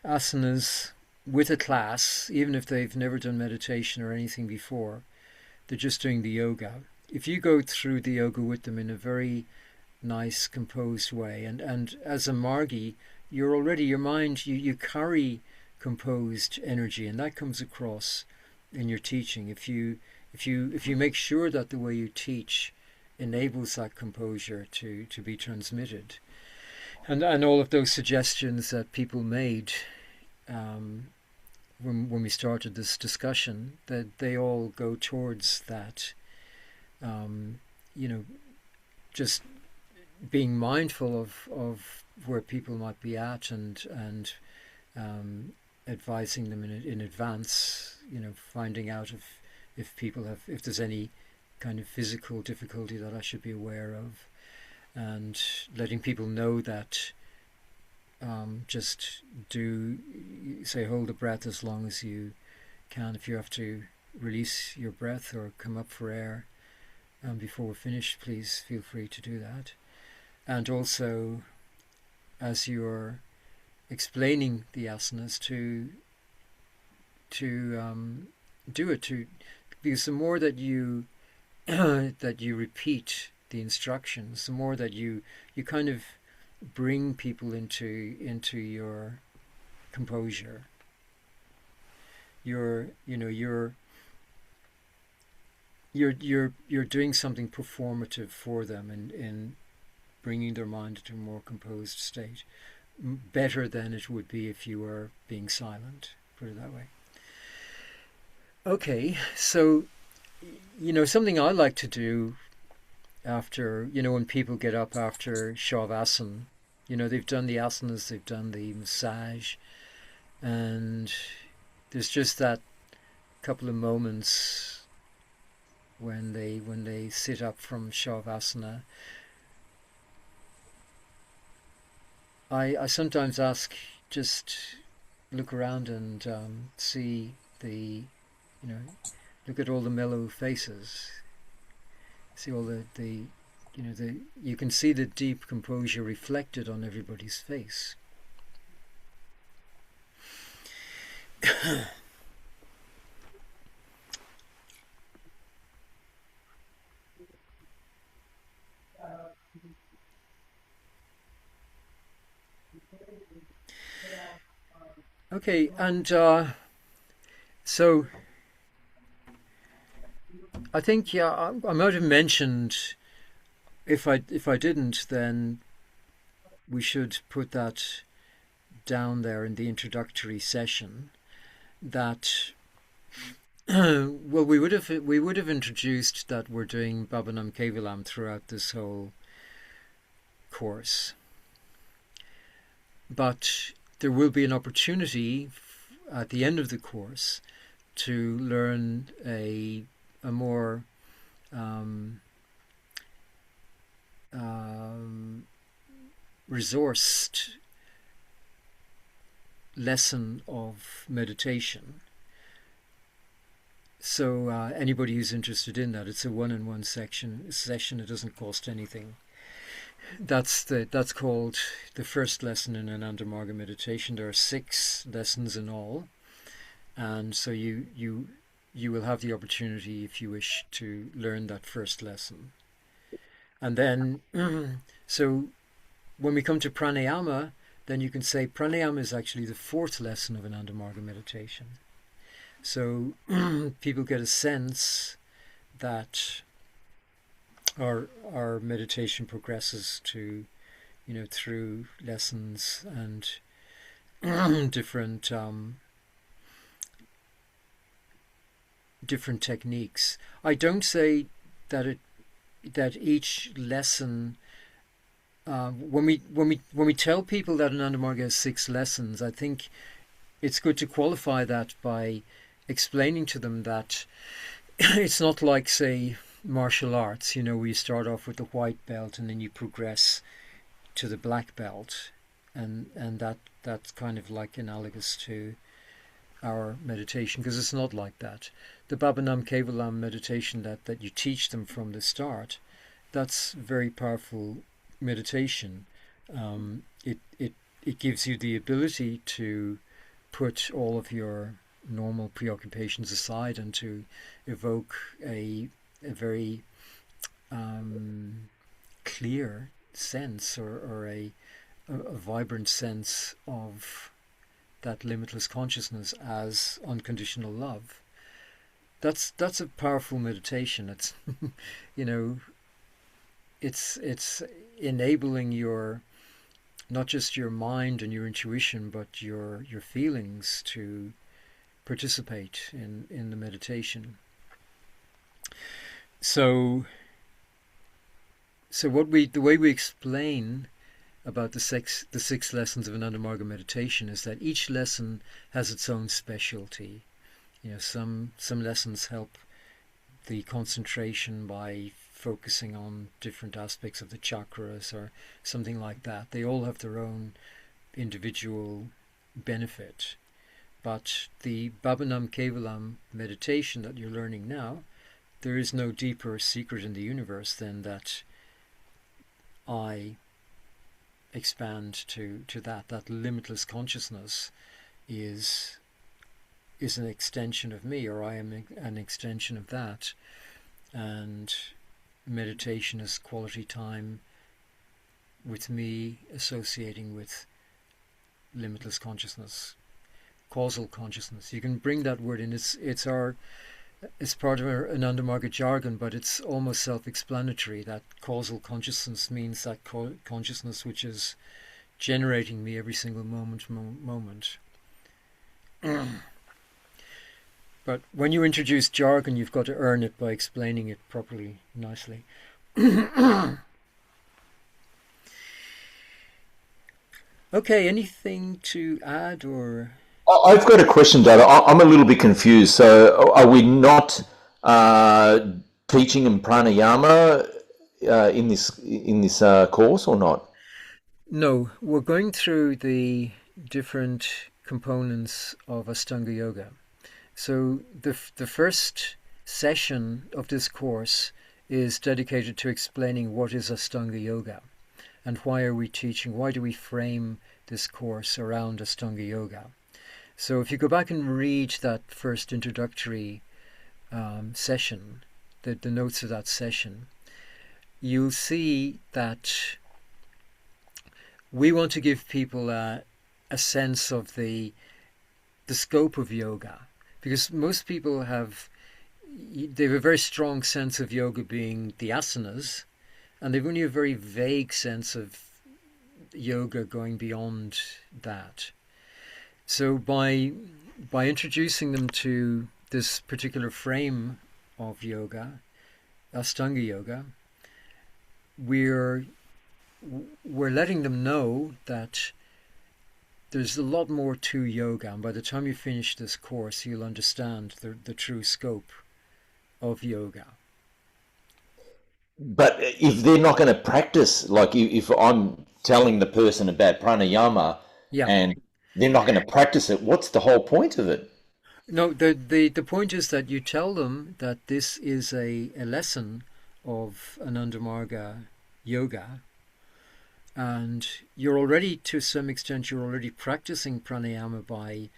asanas with a class, even if they've never done meditation or anything before, they're just doing the yoga. If you go through the yoga with them in a very nice, composed way, and as a Margi, you're already, your mind, you carry composed energy, and that comes across in your teaching. If if you make sure that the way you teach enables that composure to be transmitted, and all of those suggestions that people made when we started this discussion, that they all go towards that. Just being mindful of where people might be at, and advising them in advance. Finding out if people if there's any kind of physical difficulty that I should be aware of, and letting people know that just hold the breath as long as you can. If you have to release your breath or come up for air before we're finished, please feel free to do that. And also, as you're explaining the asanas, to do it, because the more that you that you repeat the instructions, the more that you kind of bring people into your composure. You're doing something performative for them in bringing their mind into a more composed state, better than it would be if you were being silent, put it that way. Okay, so something I like to do after, when people get up after Shavasana, they've done the asanas, they've done the massage, and there's just that couple of moments when they sit up from Shavasana. I sometimes ask, just look around and see look at all the mellow faces. See all you can see the deep composure reflected on everybody's face. Okay, and so I think I might have mentioned, if I didn't, then we should put that down there in the introductory session. That well, we would have introduced that we're doing Bhavanam Kevalam throughout this whole course, but there will be an opportunity at the end of the course to learn a more resourced lesson of meditation. So anybody who's interested in that, it's a one-on-one session. It doesn't cost anything. That's called the first lesson in Ananda Marga meditation. There are 6 lessons in all, and so you will have the opportunity, if you wish, to learn that first lesson. And then so when we come to pranayama, then you can say pranayama is actually the 4th lesson of Ananda Marga meditation. So people get a sense that our meditation progresses to, through lessons and different techniques. I don't say that each lesson. When we tell people that Ananda Marga has 6 lessons, I think it's good to qualify that by explaining to them that it's not like, say, martial arts, where you start off with the white belt and then you progress to the black belt, and that's kind of like analogous to our meditation, because it's not like that. The Bhavanam Kevalam meditation that you teach them from the start, that's very powerful meditation. It gives you the ability to put all of your normal preoccupations aside and to evoke a very clear sense or a vibrant sense of that limitless consciousness as unconditional love. that's a powerful meditation. It's you know, it's enabling your, not just your mind and your intuition, but your feelings to participate in the meditation. So the way we explain about the six lessons of Ananda Marga meditation is that each lesson has its own specialty. Some lessons help the concentration by focusing on different aspects of the chakras or something like that. They all have their own individual benefit. But the Bhavanam Kevalam meditation that you're learning now, there is no deeper secret in the universe than that I expand to that limitless consciousness is an extension of me, or I am an extension of that. And meditation is quality time with me associating with limitless consciousness, causal consciousness. You can bring that word in. It's part of our Ananda Marga jargon, but it's almost self-explanatory. That causal consciousness means that consciousness which is generating me every single moment. But when you introduce jargon, you've got to earn it by explaining it properly, nicely. Okay, anything to add or? I've got a question, Dad. I'm a little bit confused. So, are we not teaching in pranayama in this course, or not? No, we're going through the different components of Ashtanga yoga. So the first session of this course is dedicated to explaining what is Ashtanga yoga and why are we teaching, why do we frame this course around Ashtanga yoga. So if you go back and read that first introductory session, the notes of that session, you'll see that we want to give people a sense of the scope of yoga. Because most people they have a very strong sense of yoga being the asanas, and they've only a very vague sense of yoga going beyond that. So by introducing them to this particular frame of yoga, Ashtanga yoga, we're letting them know that there's a lot more to yoga, and by the time you finish this course, you'll understand the true scope of yoga. But if they're not going to practice, like if I'm telling the person about pranayama, Yeah. and they're not going to practice it, what's the whole point of it? No, the point is that you tell them that this is a lesson of Ananda Marga yoga, and you're already, to some extent, you're already practicing pranayama by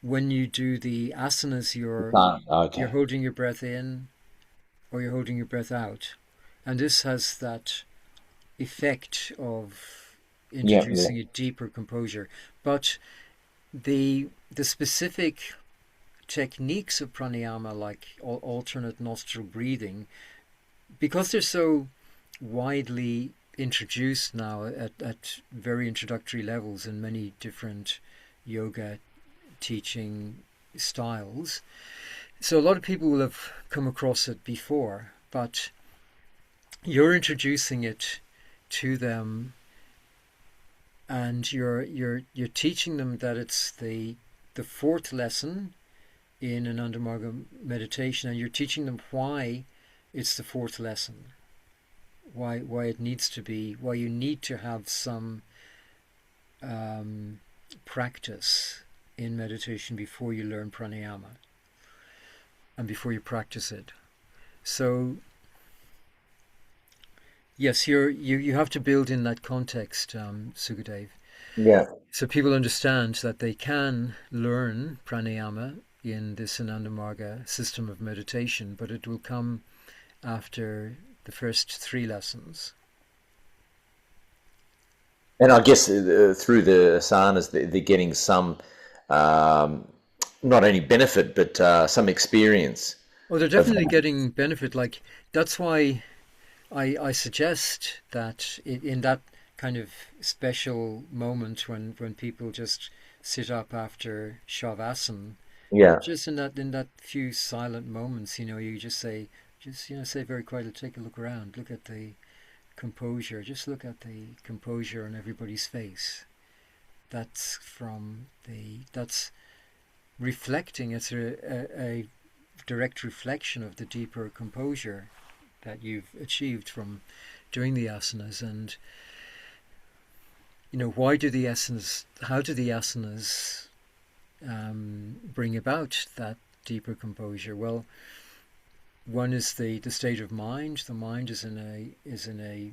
when you do the asanas, you're holding your breath in or you're holding your breath out. And this has that effect of introducing a deeper composure. But the specific techniques of pranayama, like alternate nostril breathing, because they're so widely introduced now at very introductory levels in many different yoga teaching styles, so a lot of people will have come across it before, but you're introducing it to them, and you're teaching them that it's the fourth lesson in Ananda Marga meditation, and you're teaching them why it's the fourth lesson, why it needs to be, why you need to have some practice in meditation before you learn pranayama and before you practice it. So yes, you have to build in that context, Sukadev. Yeah. So people understand that they can learn pranayama in this Ananda Marga system of meditation, but it will come after the first three lessons. And I guess through the asanas, they're getting some not only benefit but some experience Oh, they're of definitely getting benefit. Like that's why I suggest that in that kind of special moment when people just sit up after shavasana, yeah. just in that few silent moments, you just say, say very quietly, take a look around, look at the composure, just look at the composure on everybody's face. That's reflecting. It's a direct reflection of the deeper composure that you've achieved from doing the asanas. And how do the asanas bring about that deeper composure? Well, one is the state of mind. The mind is in a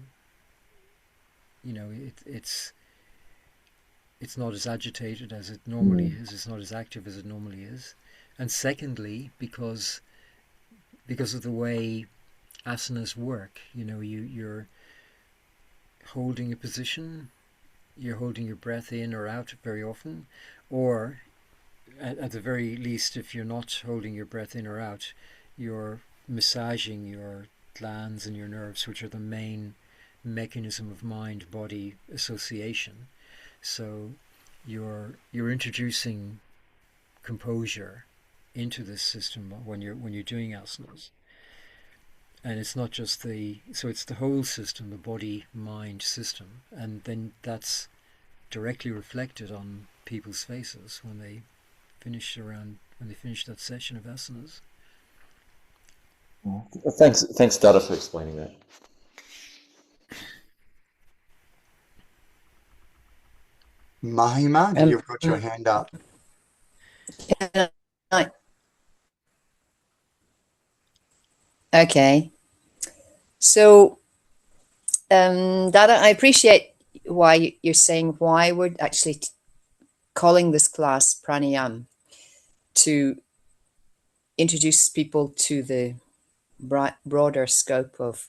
it's not as agitated as it normally is. It's not as active as it normally is. And secondly, because of the way asanas work, you're holding a position, you're holding your breath in or out very often, or at the very least, if you're not holding your breath in or out, you're massaging your glands and your nerves, which are the main mechanism of mind-body association. So you're introducing composure into this system when you're doing asanas. And it's not just it's the whole system, the body mind system, and then that's directly reflected on people's faces when they finish that session of asanas. Thanks, Dada, for explaining that. Mahima, you've got your hand up. Okay. So, Dada, I appreciate why you're saying why we're actually calling this class Pranayama, to introduce people to the broader scope of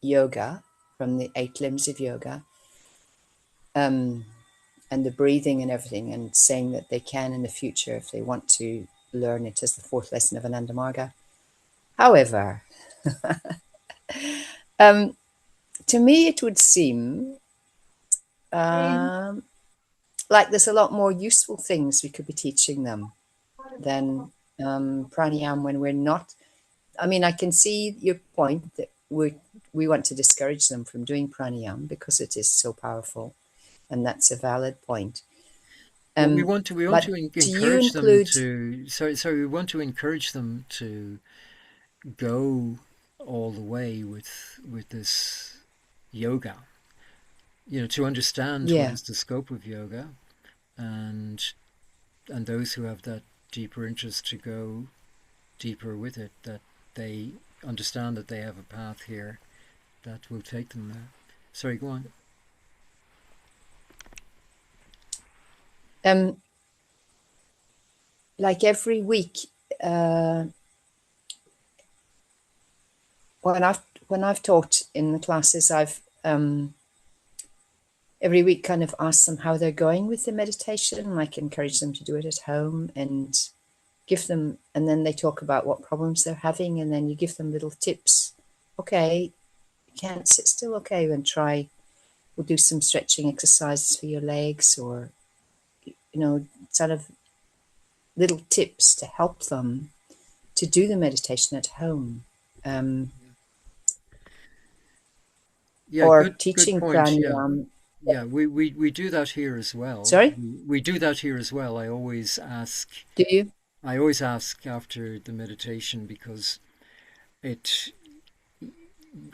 yoga, from the 8 limbs of yoga, and the breathing and everything, and saying that they can in the future, if they want to, learn it as the 4th lesson of Ananda Marga. However, to me it would seem like there's a lot more useful things we could be teaching them than pranayama, when we're not. I mean, I can see your point that we want to discourage them from doing pranayama because it is so powerful, and that's a valid point. Well, we want to encourage them to. Sorry, we want to encourage them to go all the way with this yoga. To understand what is the scope of yoga, and those who have that deeper interest to go deeper with it, that they understand that they have a path here that will take them there. Sorry, go on. Like every week, when I've taught in the classes, I've every week kind of asked them how they're going with the meditation, like encourage them to do it at home, and give them, and then they talk about what problems they're having, and then you give them little tips. Okay, you can't sit still. Okay, then we'll do some stretching exercises for your legs, or sort of little tips to help them to do the meditation at home. Or teaching pranayama. Yeah, we do that here as well. Sorry? We do that here as well. I always ask. Do you? I always ask after the meditation, because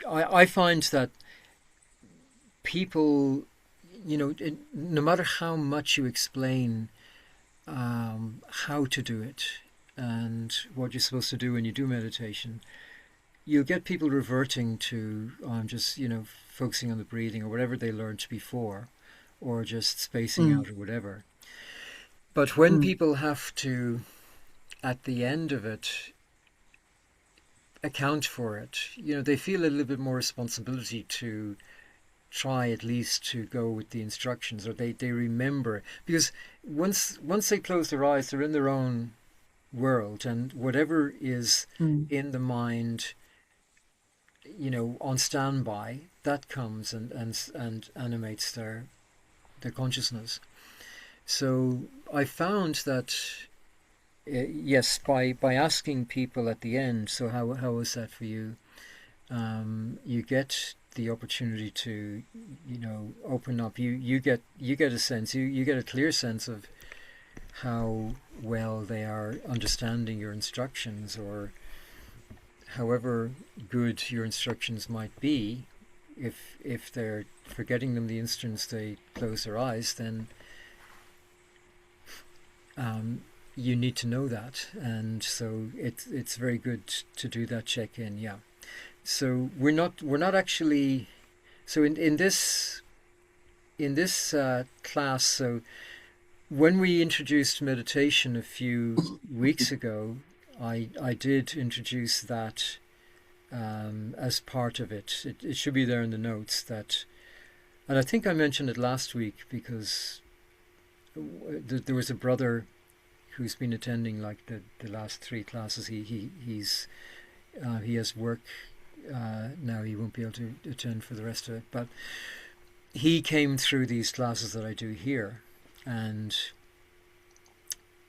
I find that people, no matter how much you explain how to do it and what you're supposed to do when you do meditation, you'll get people reverting to, I'm just, focusing on the breathing or whatever they learned before, or just spacing out or whatever. But when people have to, at the end of it, account for it, they feel a little bit more responsibility to try at least to go with the instructions, or they remember, because once they close their eyes, they're in their own world, and whatever is Mm. in the mind, on standby, that comes and animates their consciousness. So I found that yes, by asking people at the end, so how was that for you? You get the opportunity to, open up. You get a sense. You get a clear sense of how well they are understanding your instructions, or however good your instructions might be. If they're forgetting them the instant they close their eyes, then you need to know that, and so it's very good to do that check-in. Yeah. So we're not actually, so in this class. So when we introduced meditation a few weeks ago, I did introduce that as part of it. It should be there in the notes, that, and I think I mentioned it last week because there was a brother who's been attending like the last three classes. He has work now. He won't be able to attend for the rest of it, but he came through these classes that I do here, and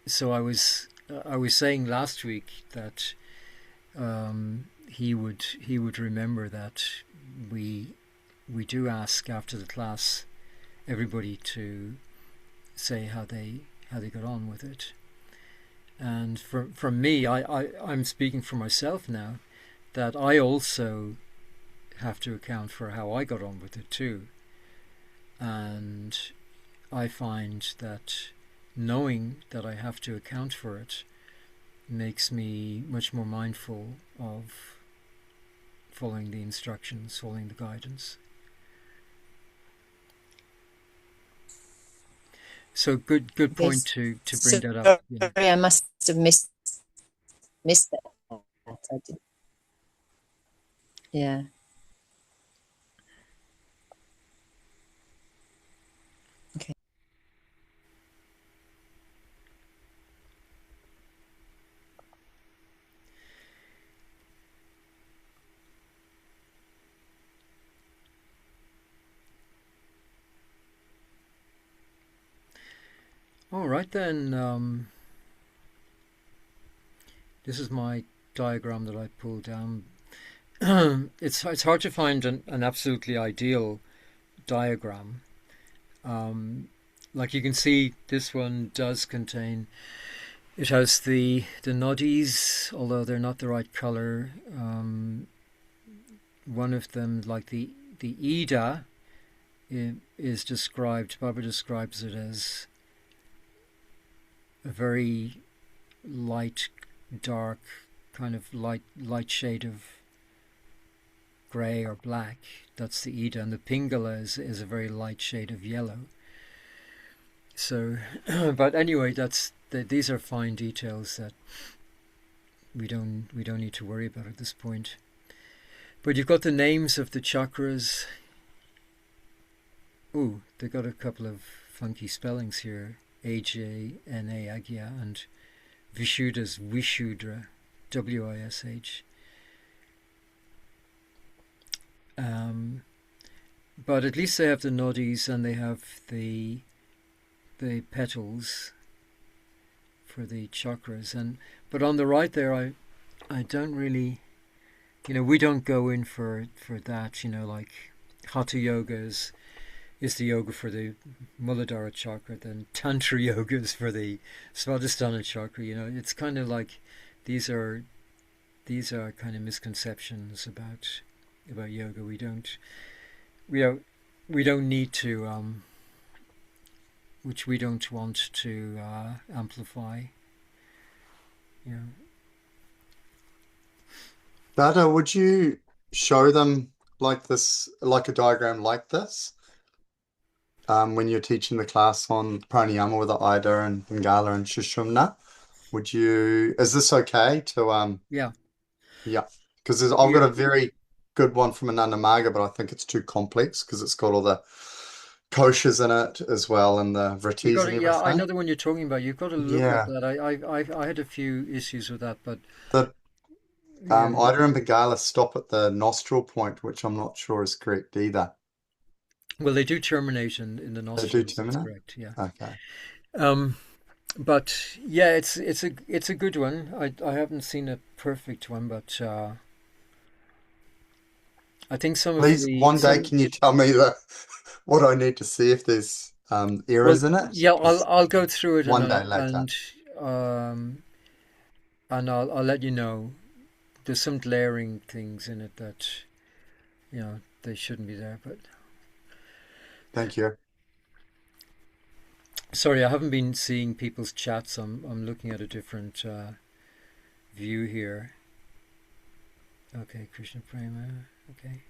so I was saying last week that he would remember that we do ask after the class everybody to say how they got on with it. And from me, I'm speaking for myself now, that I also have to account for how I got on with it too. And I find that knowing that I have to account for it makes me much more mindful of following the instructions, following the guidance. So good point to bring that up. Sorry, I must have missed that. I did. Yeah. Okay. All right then. This is my diagram that I pulled down. It's hard to find an absolutely ideal diagram. Like you can see, this one does contain. It has the noddies, although they're not the right color. One of them, like the Ida, is described. Barbara describes it as a very light, dark, kind of light shade of grey or black. That's the Ida, and the Pingala is a very light shade of yellow. So, but anyway, these are fine details that we don't need to worry about at this point. But you've got the names of the chakras. Ooh, they got a couple of funky spellings here. Ajna, Agya, and Vishuddha's Vishuddha, Wish. But at least they have the noddies, and they have the petals for the chakras. But on the right there, I don't really, we don't go in for that. Like Hatha Yoga is the yoga for the Muladhara chakra, then Tantra Yoga is for the Svadhisthana chakra. It's kind of like these are kind of misconceptions about yoga. We don't need to, which we don't want to amplify. Dada, would you show them like this, like a diagram like this, when you're teaching the class on pranayama with the Ida and Pingala and Shushumna? Is this okay to Yeah. yeah, because I've got a very good one from Ananda Marga, but I think it's too complex because it's got all the koshas in it as well and the You vrittis got and to, yeah, I know everything. the one you're talking about. You've got to look at Yeah, that. I had a few issues with that, but the yeah. Ida and Bengala stop at the nostril point, which I'm not sure is correct either. Well, they do terminate in the They do nostrils. That's terminate? correct. Yeah. Okay. Um, but yeah, it's a good one. I haven't seen a perfect one, but I think some of Please, the one day, some can you tell me what I need to see if there's well, errors in it? yeah, I'll Because I'll go through it one day later. um and I'll let you know. There's some glaring things in it that they shouldn't be there. But Thank you. sorry, I haven't been seeing people's chats. I'm looking at a different view here. Okay, Krishna Prema. Okay.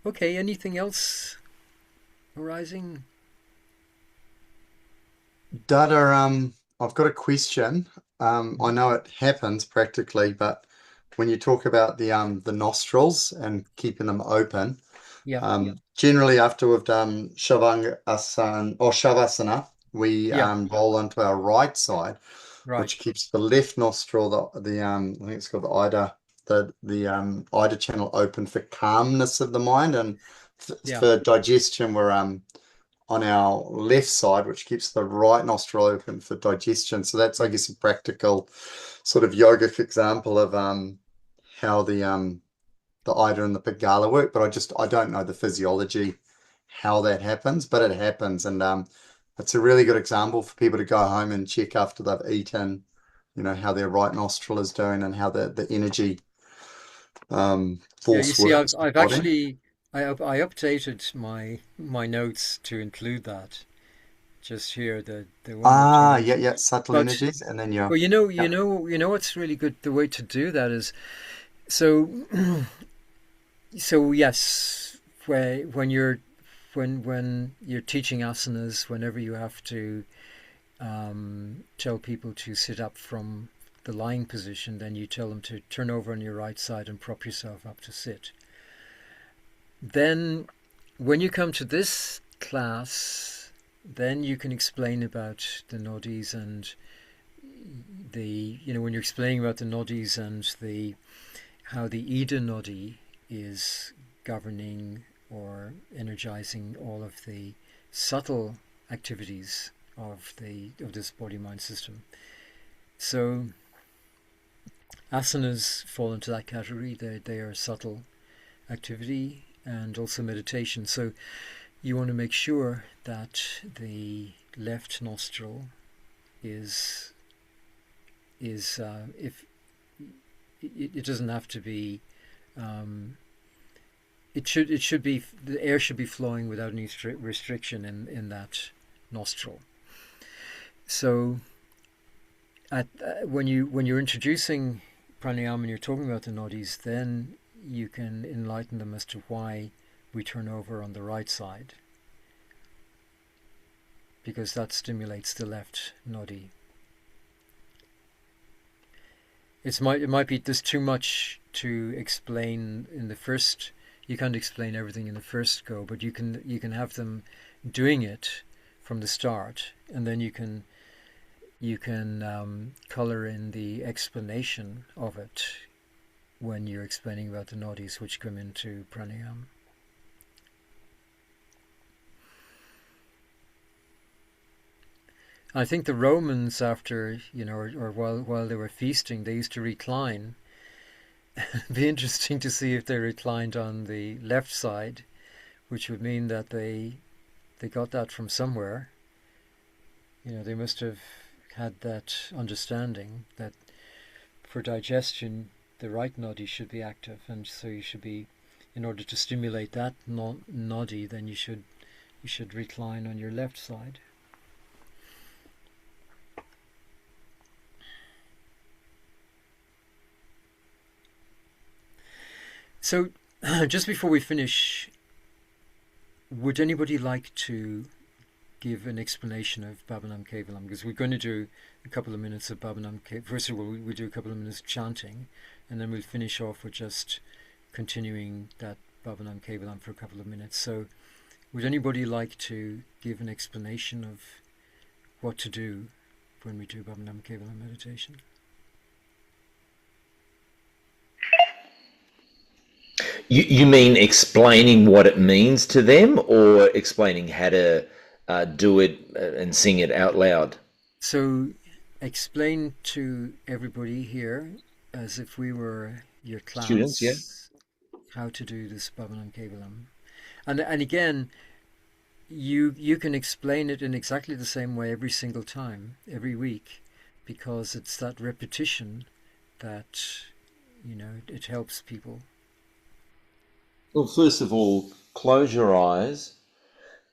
Okay, anything else arising? Dada, I've got a question. I know it happens practically, but when you talk about the nostrils and keeping them open, Yeah, generally after we've done Shavasana, we yeah, roll onto our right side, right. which keeps the left nostril, I think it's called the Ida, the Ida channel open for calmness of the mind, and Yeah, for digestion, we're on our left side, which keeps the right nostril open for digestion. So that's, I mm, guess, a practical sort of yogic example of how the Ida and the Pingala work, but I don't know the physiology how that happens, but it happens, and it's a really good example for people to go home and check after they've eaten, how their right nostril is doing and how the energy yeah. You force see, works in I've the body. actually I updated my notes to include that just here the one you're Ah, talking yeah, about. yeah, subtle But energies, and then you're, well, you know, yeah. what's really good. The way to do that is so. So yes, when you're teaching asanas, whenever you have to tell people to sit up from the lying position, then you tell them to turn over on your right side and prop yourself up to sit. Then, when you come to this class, then you can explain about the nadis and when you're explaining about the nadis and the how the Ida nadi is governing or energizing all of the subtle activities of this body mind system. So asanas fall into that category. They are subtle activity and also meditation. So you want to make sure that the left nostril is if it doesn't have to be it should be the air should be flowing without any restriction in that nostril. So when you're introducing pranayama and you're talking about the nadis, then you can enlighten them as to why we turn over on the right side, because that stimulates the left nadi. It might be there's too much to explain in the first. You can't explain everything in the first go, but you can have them doing it from the start, and then you can color in the explanation of it when you're explaining about the nadis which come into pranayama. I think the Romans, after or while they were feasting, they used to recline. It'd be interesting to see if they reclined on the left side, which would mean that they got that from somewhere. They must have had that understanding that for digestion the right nadi should be active, and so you should be, in order to stimulate that nadi, then you should recline on your left side. So, just before we finish, would anybody like to give an explanation of Bhavanam Kevalam, because we're going to do a couple of minutes of Bhavanam Kevalam. First of all, we'll do a couple of minutes of chanting, and then we'll finish off with just continuing that Bhavanam Kevalam for a couple of minutes. So would anybody like to give an explanation of what to do when we do Bhavanam Kevalam meditation? You mean explaining what it means to them, or explaining how to do it and sing it out loud? So explain to everybody here, as if we were your class, Students, yeah. how to do this Bhavanam Kevalam. And again, you can explain it in exactly the same way every single time, every week, because it's that repetition that, it helps people. Well, first of all, close your eyes,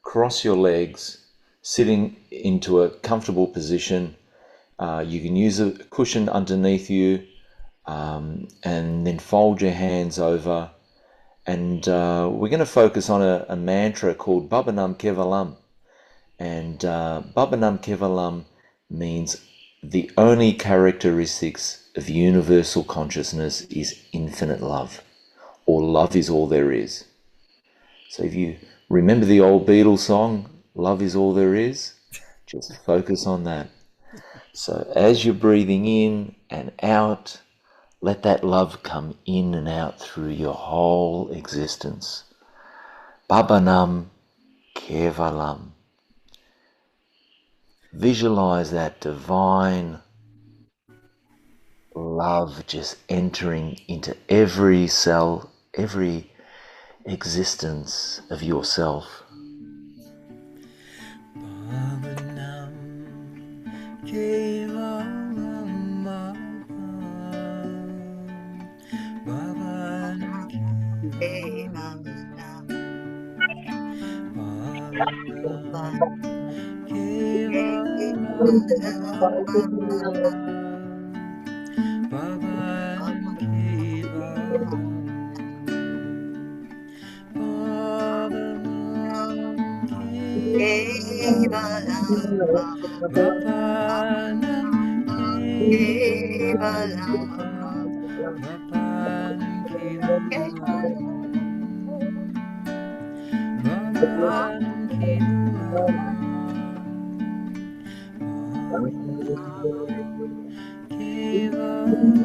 cross your legs, sitting into a comfortable position. You can use a cushion underneath you, and then fold your hands over. And we're going to focus on a mantra called Bhavanam Kevalam. And Bhavanam Kevalam means the only characteristics of universal consciousness is infinite love, or love is all there is. So if you remember the old Beatles song, Love is All There Is, just focus on that. So as you're breathing in and out, let that love come in and out through your whole existence. Bhavanam Kevalam. Visualize that divine love just entering into every cell, every existence of yourself. Bhavanam Kevalam, Bhavanam Kevalam, Bhavanam Kevalam, Bhavanam Kevalam, Bhavanam Kevalam, Bhavanam Kevalam, Bhavanam Kevalam, Bhavanam Kevalam,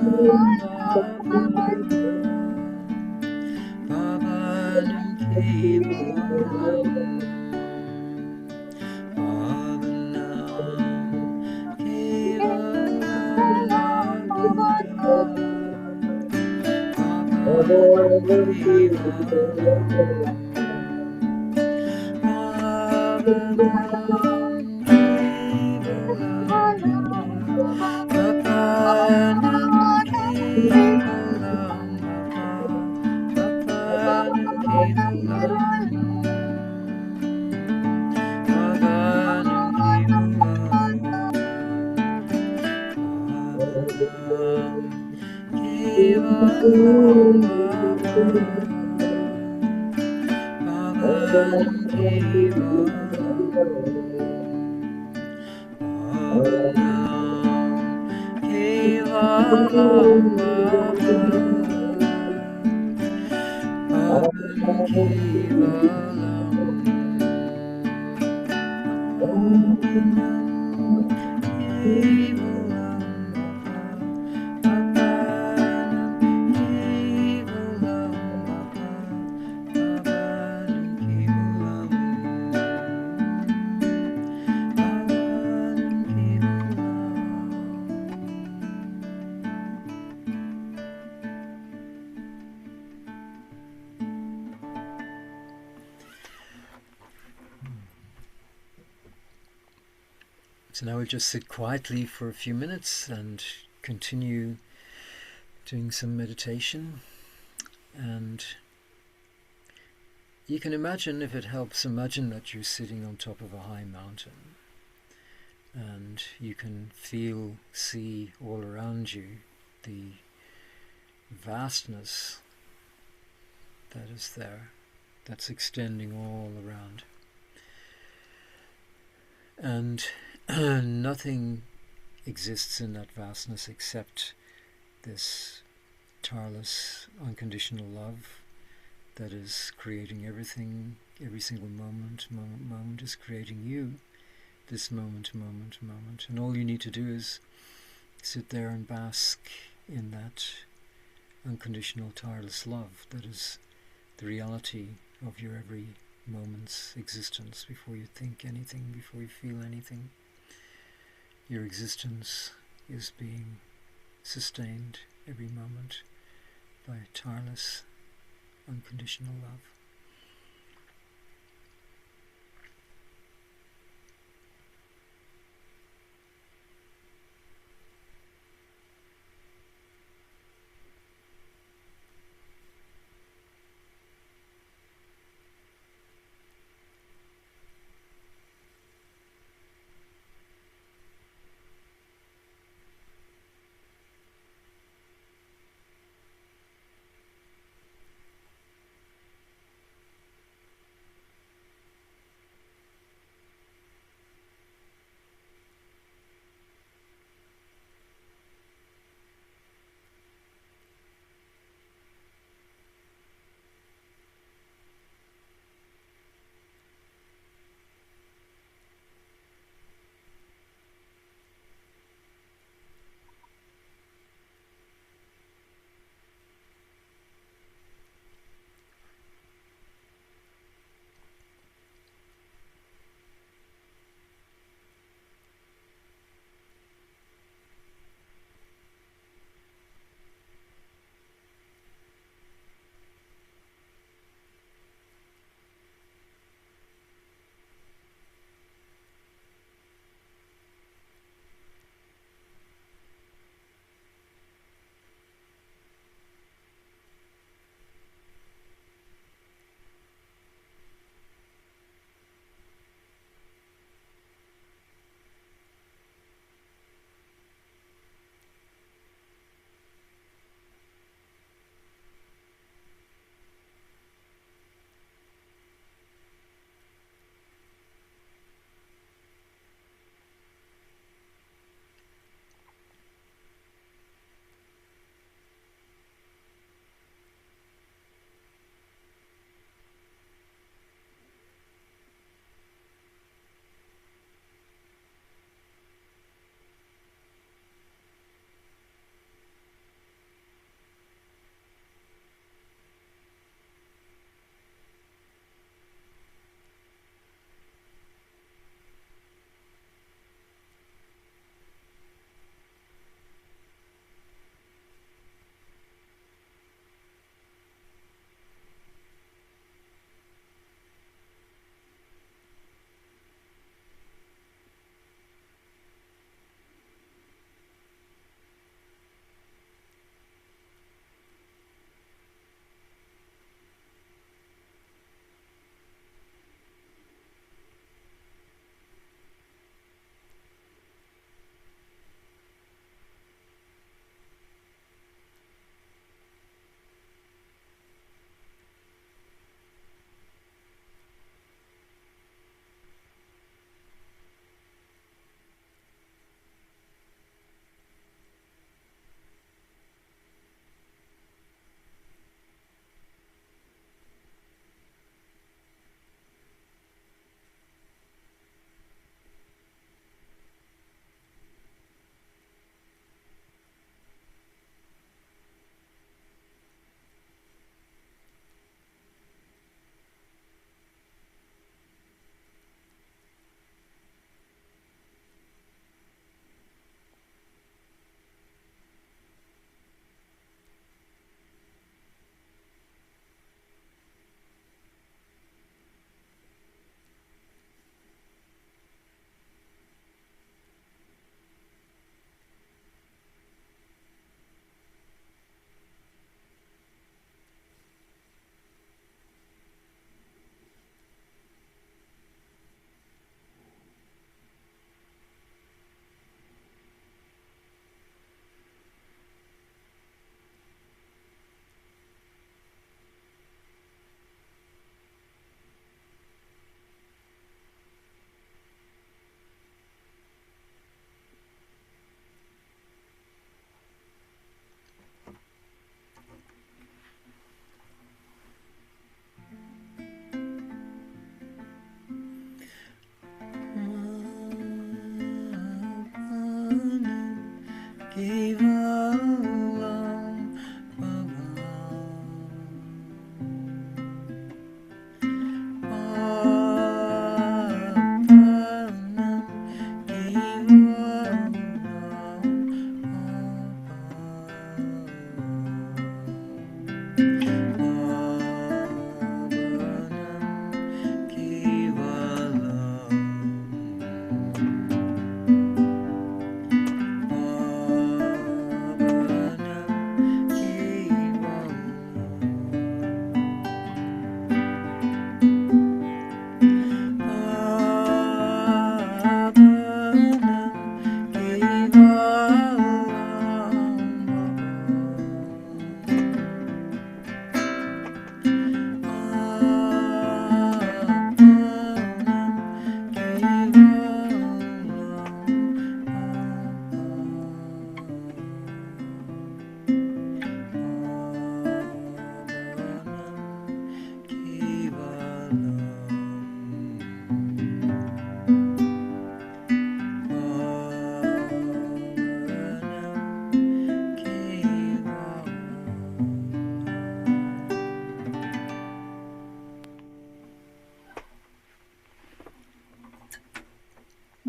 Bhavanam Kevalam, Bhavanam So now we'll just sit quietly for a few minutes and continue doing some meditation. And you can imagine, if it helps, imagine that you're sitting on top of a high mountain and you can see all around you the vastness that is there, that's extending all around. And nothing exists in that vastness except this tireless, unconditional love that is creating everything. Every single moment is creating you. This moment. And all you need to do is sit there and bask in that unconditional, tireless love that is the reality of your every moment's existence. Before you think anything, before you feel anything, your existence is being sustained every moment by tireless, unconditional love.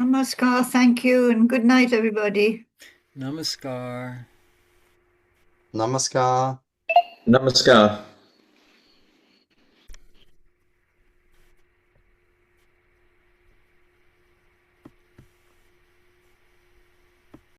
Namaskar, thank you, and good night, everybody. Namaskar. Namaskar. Namaskar.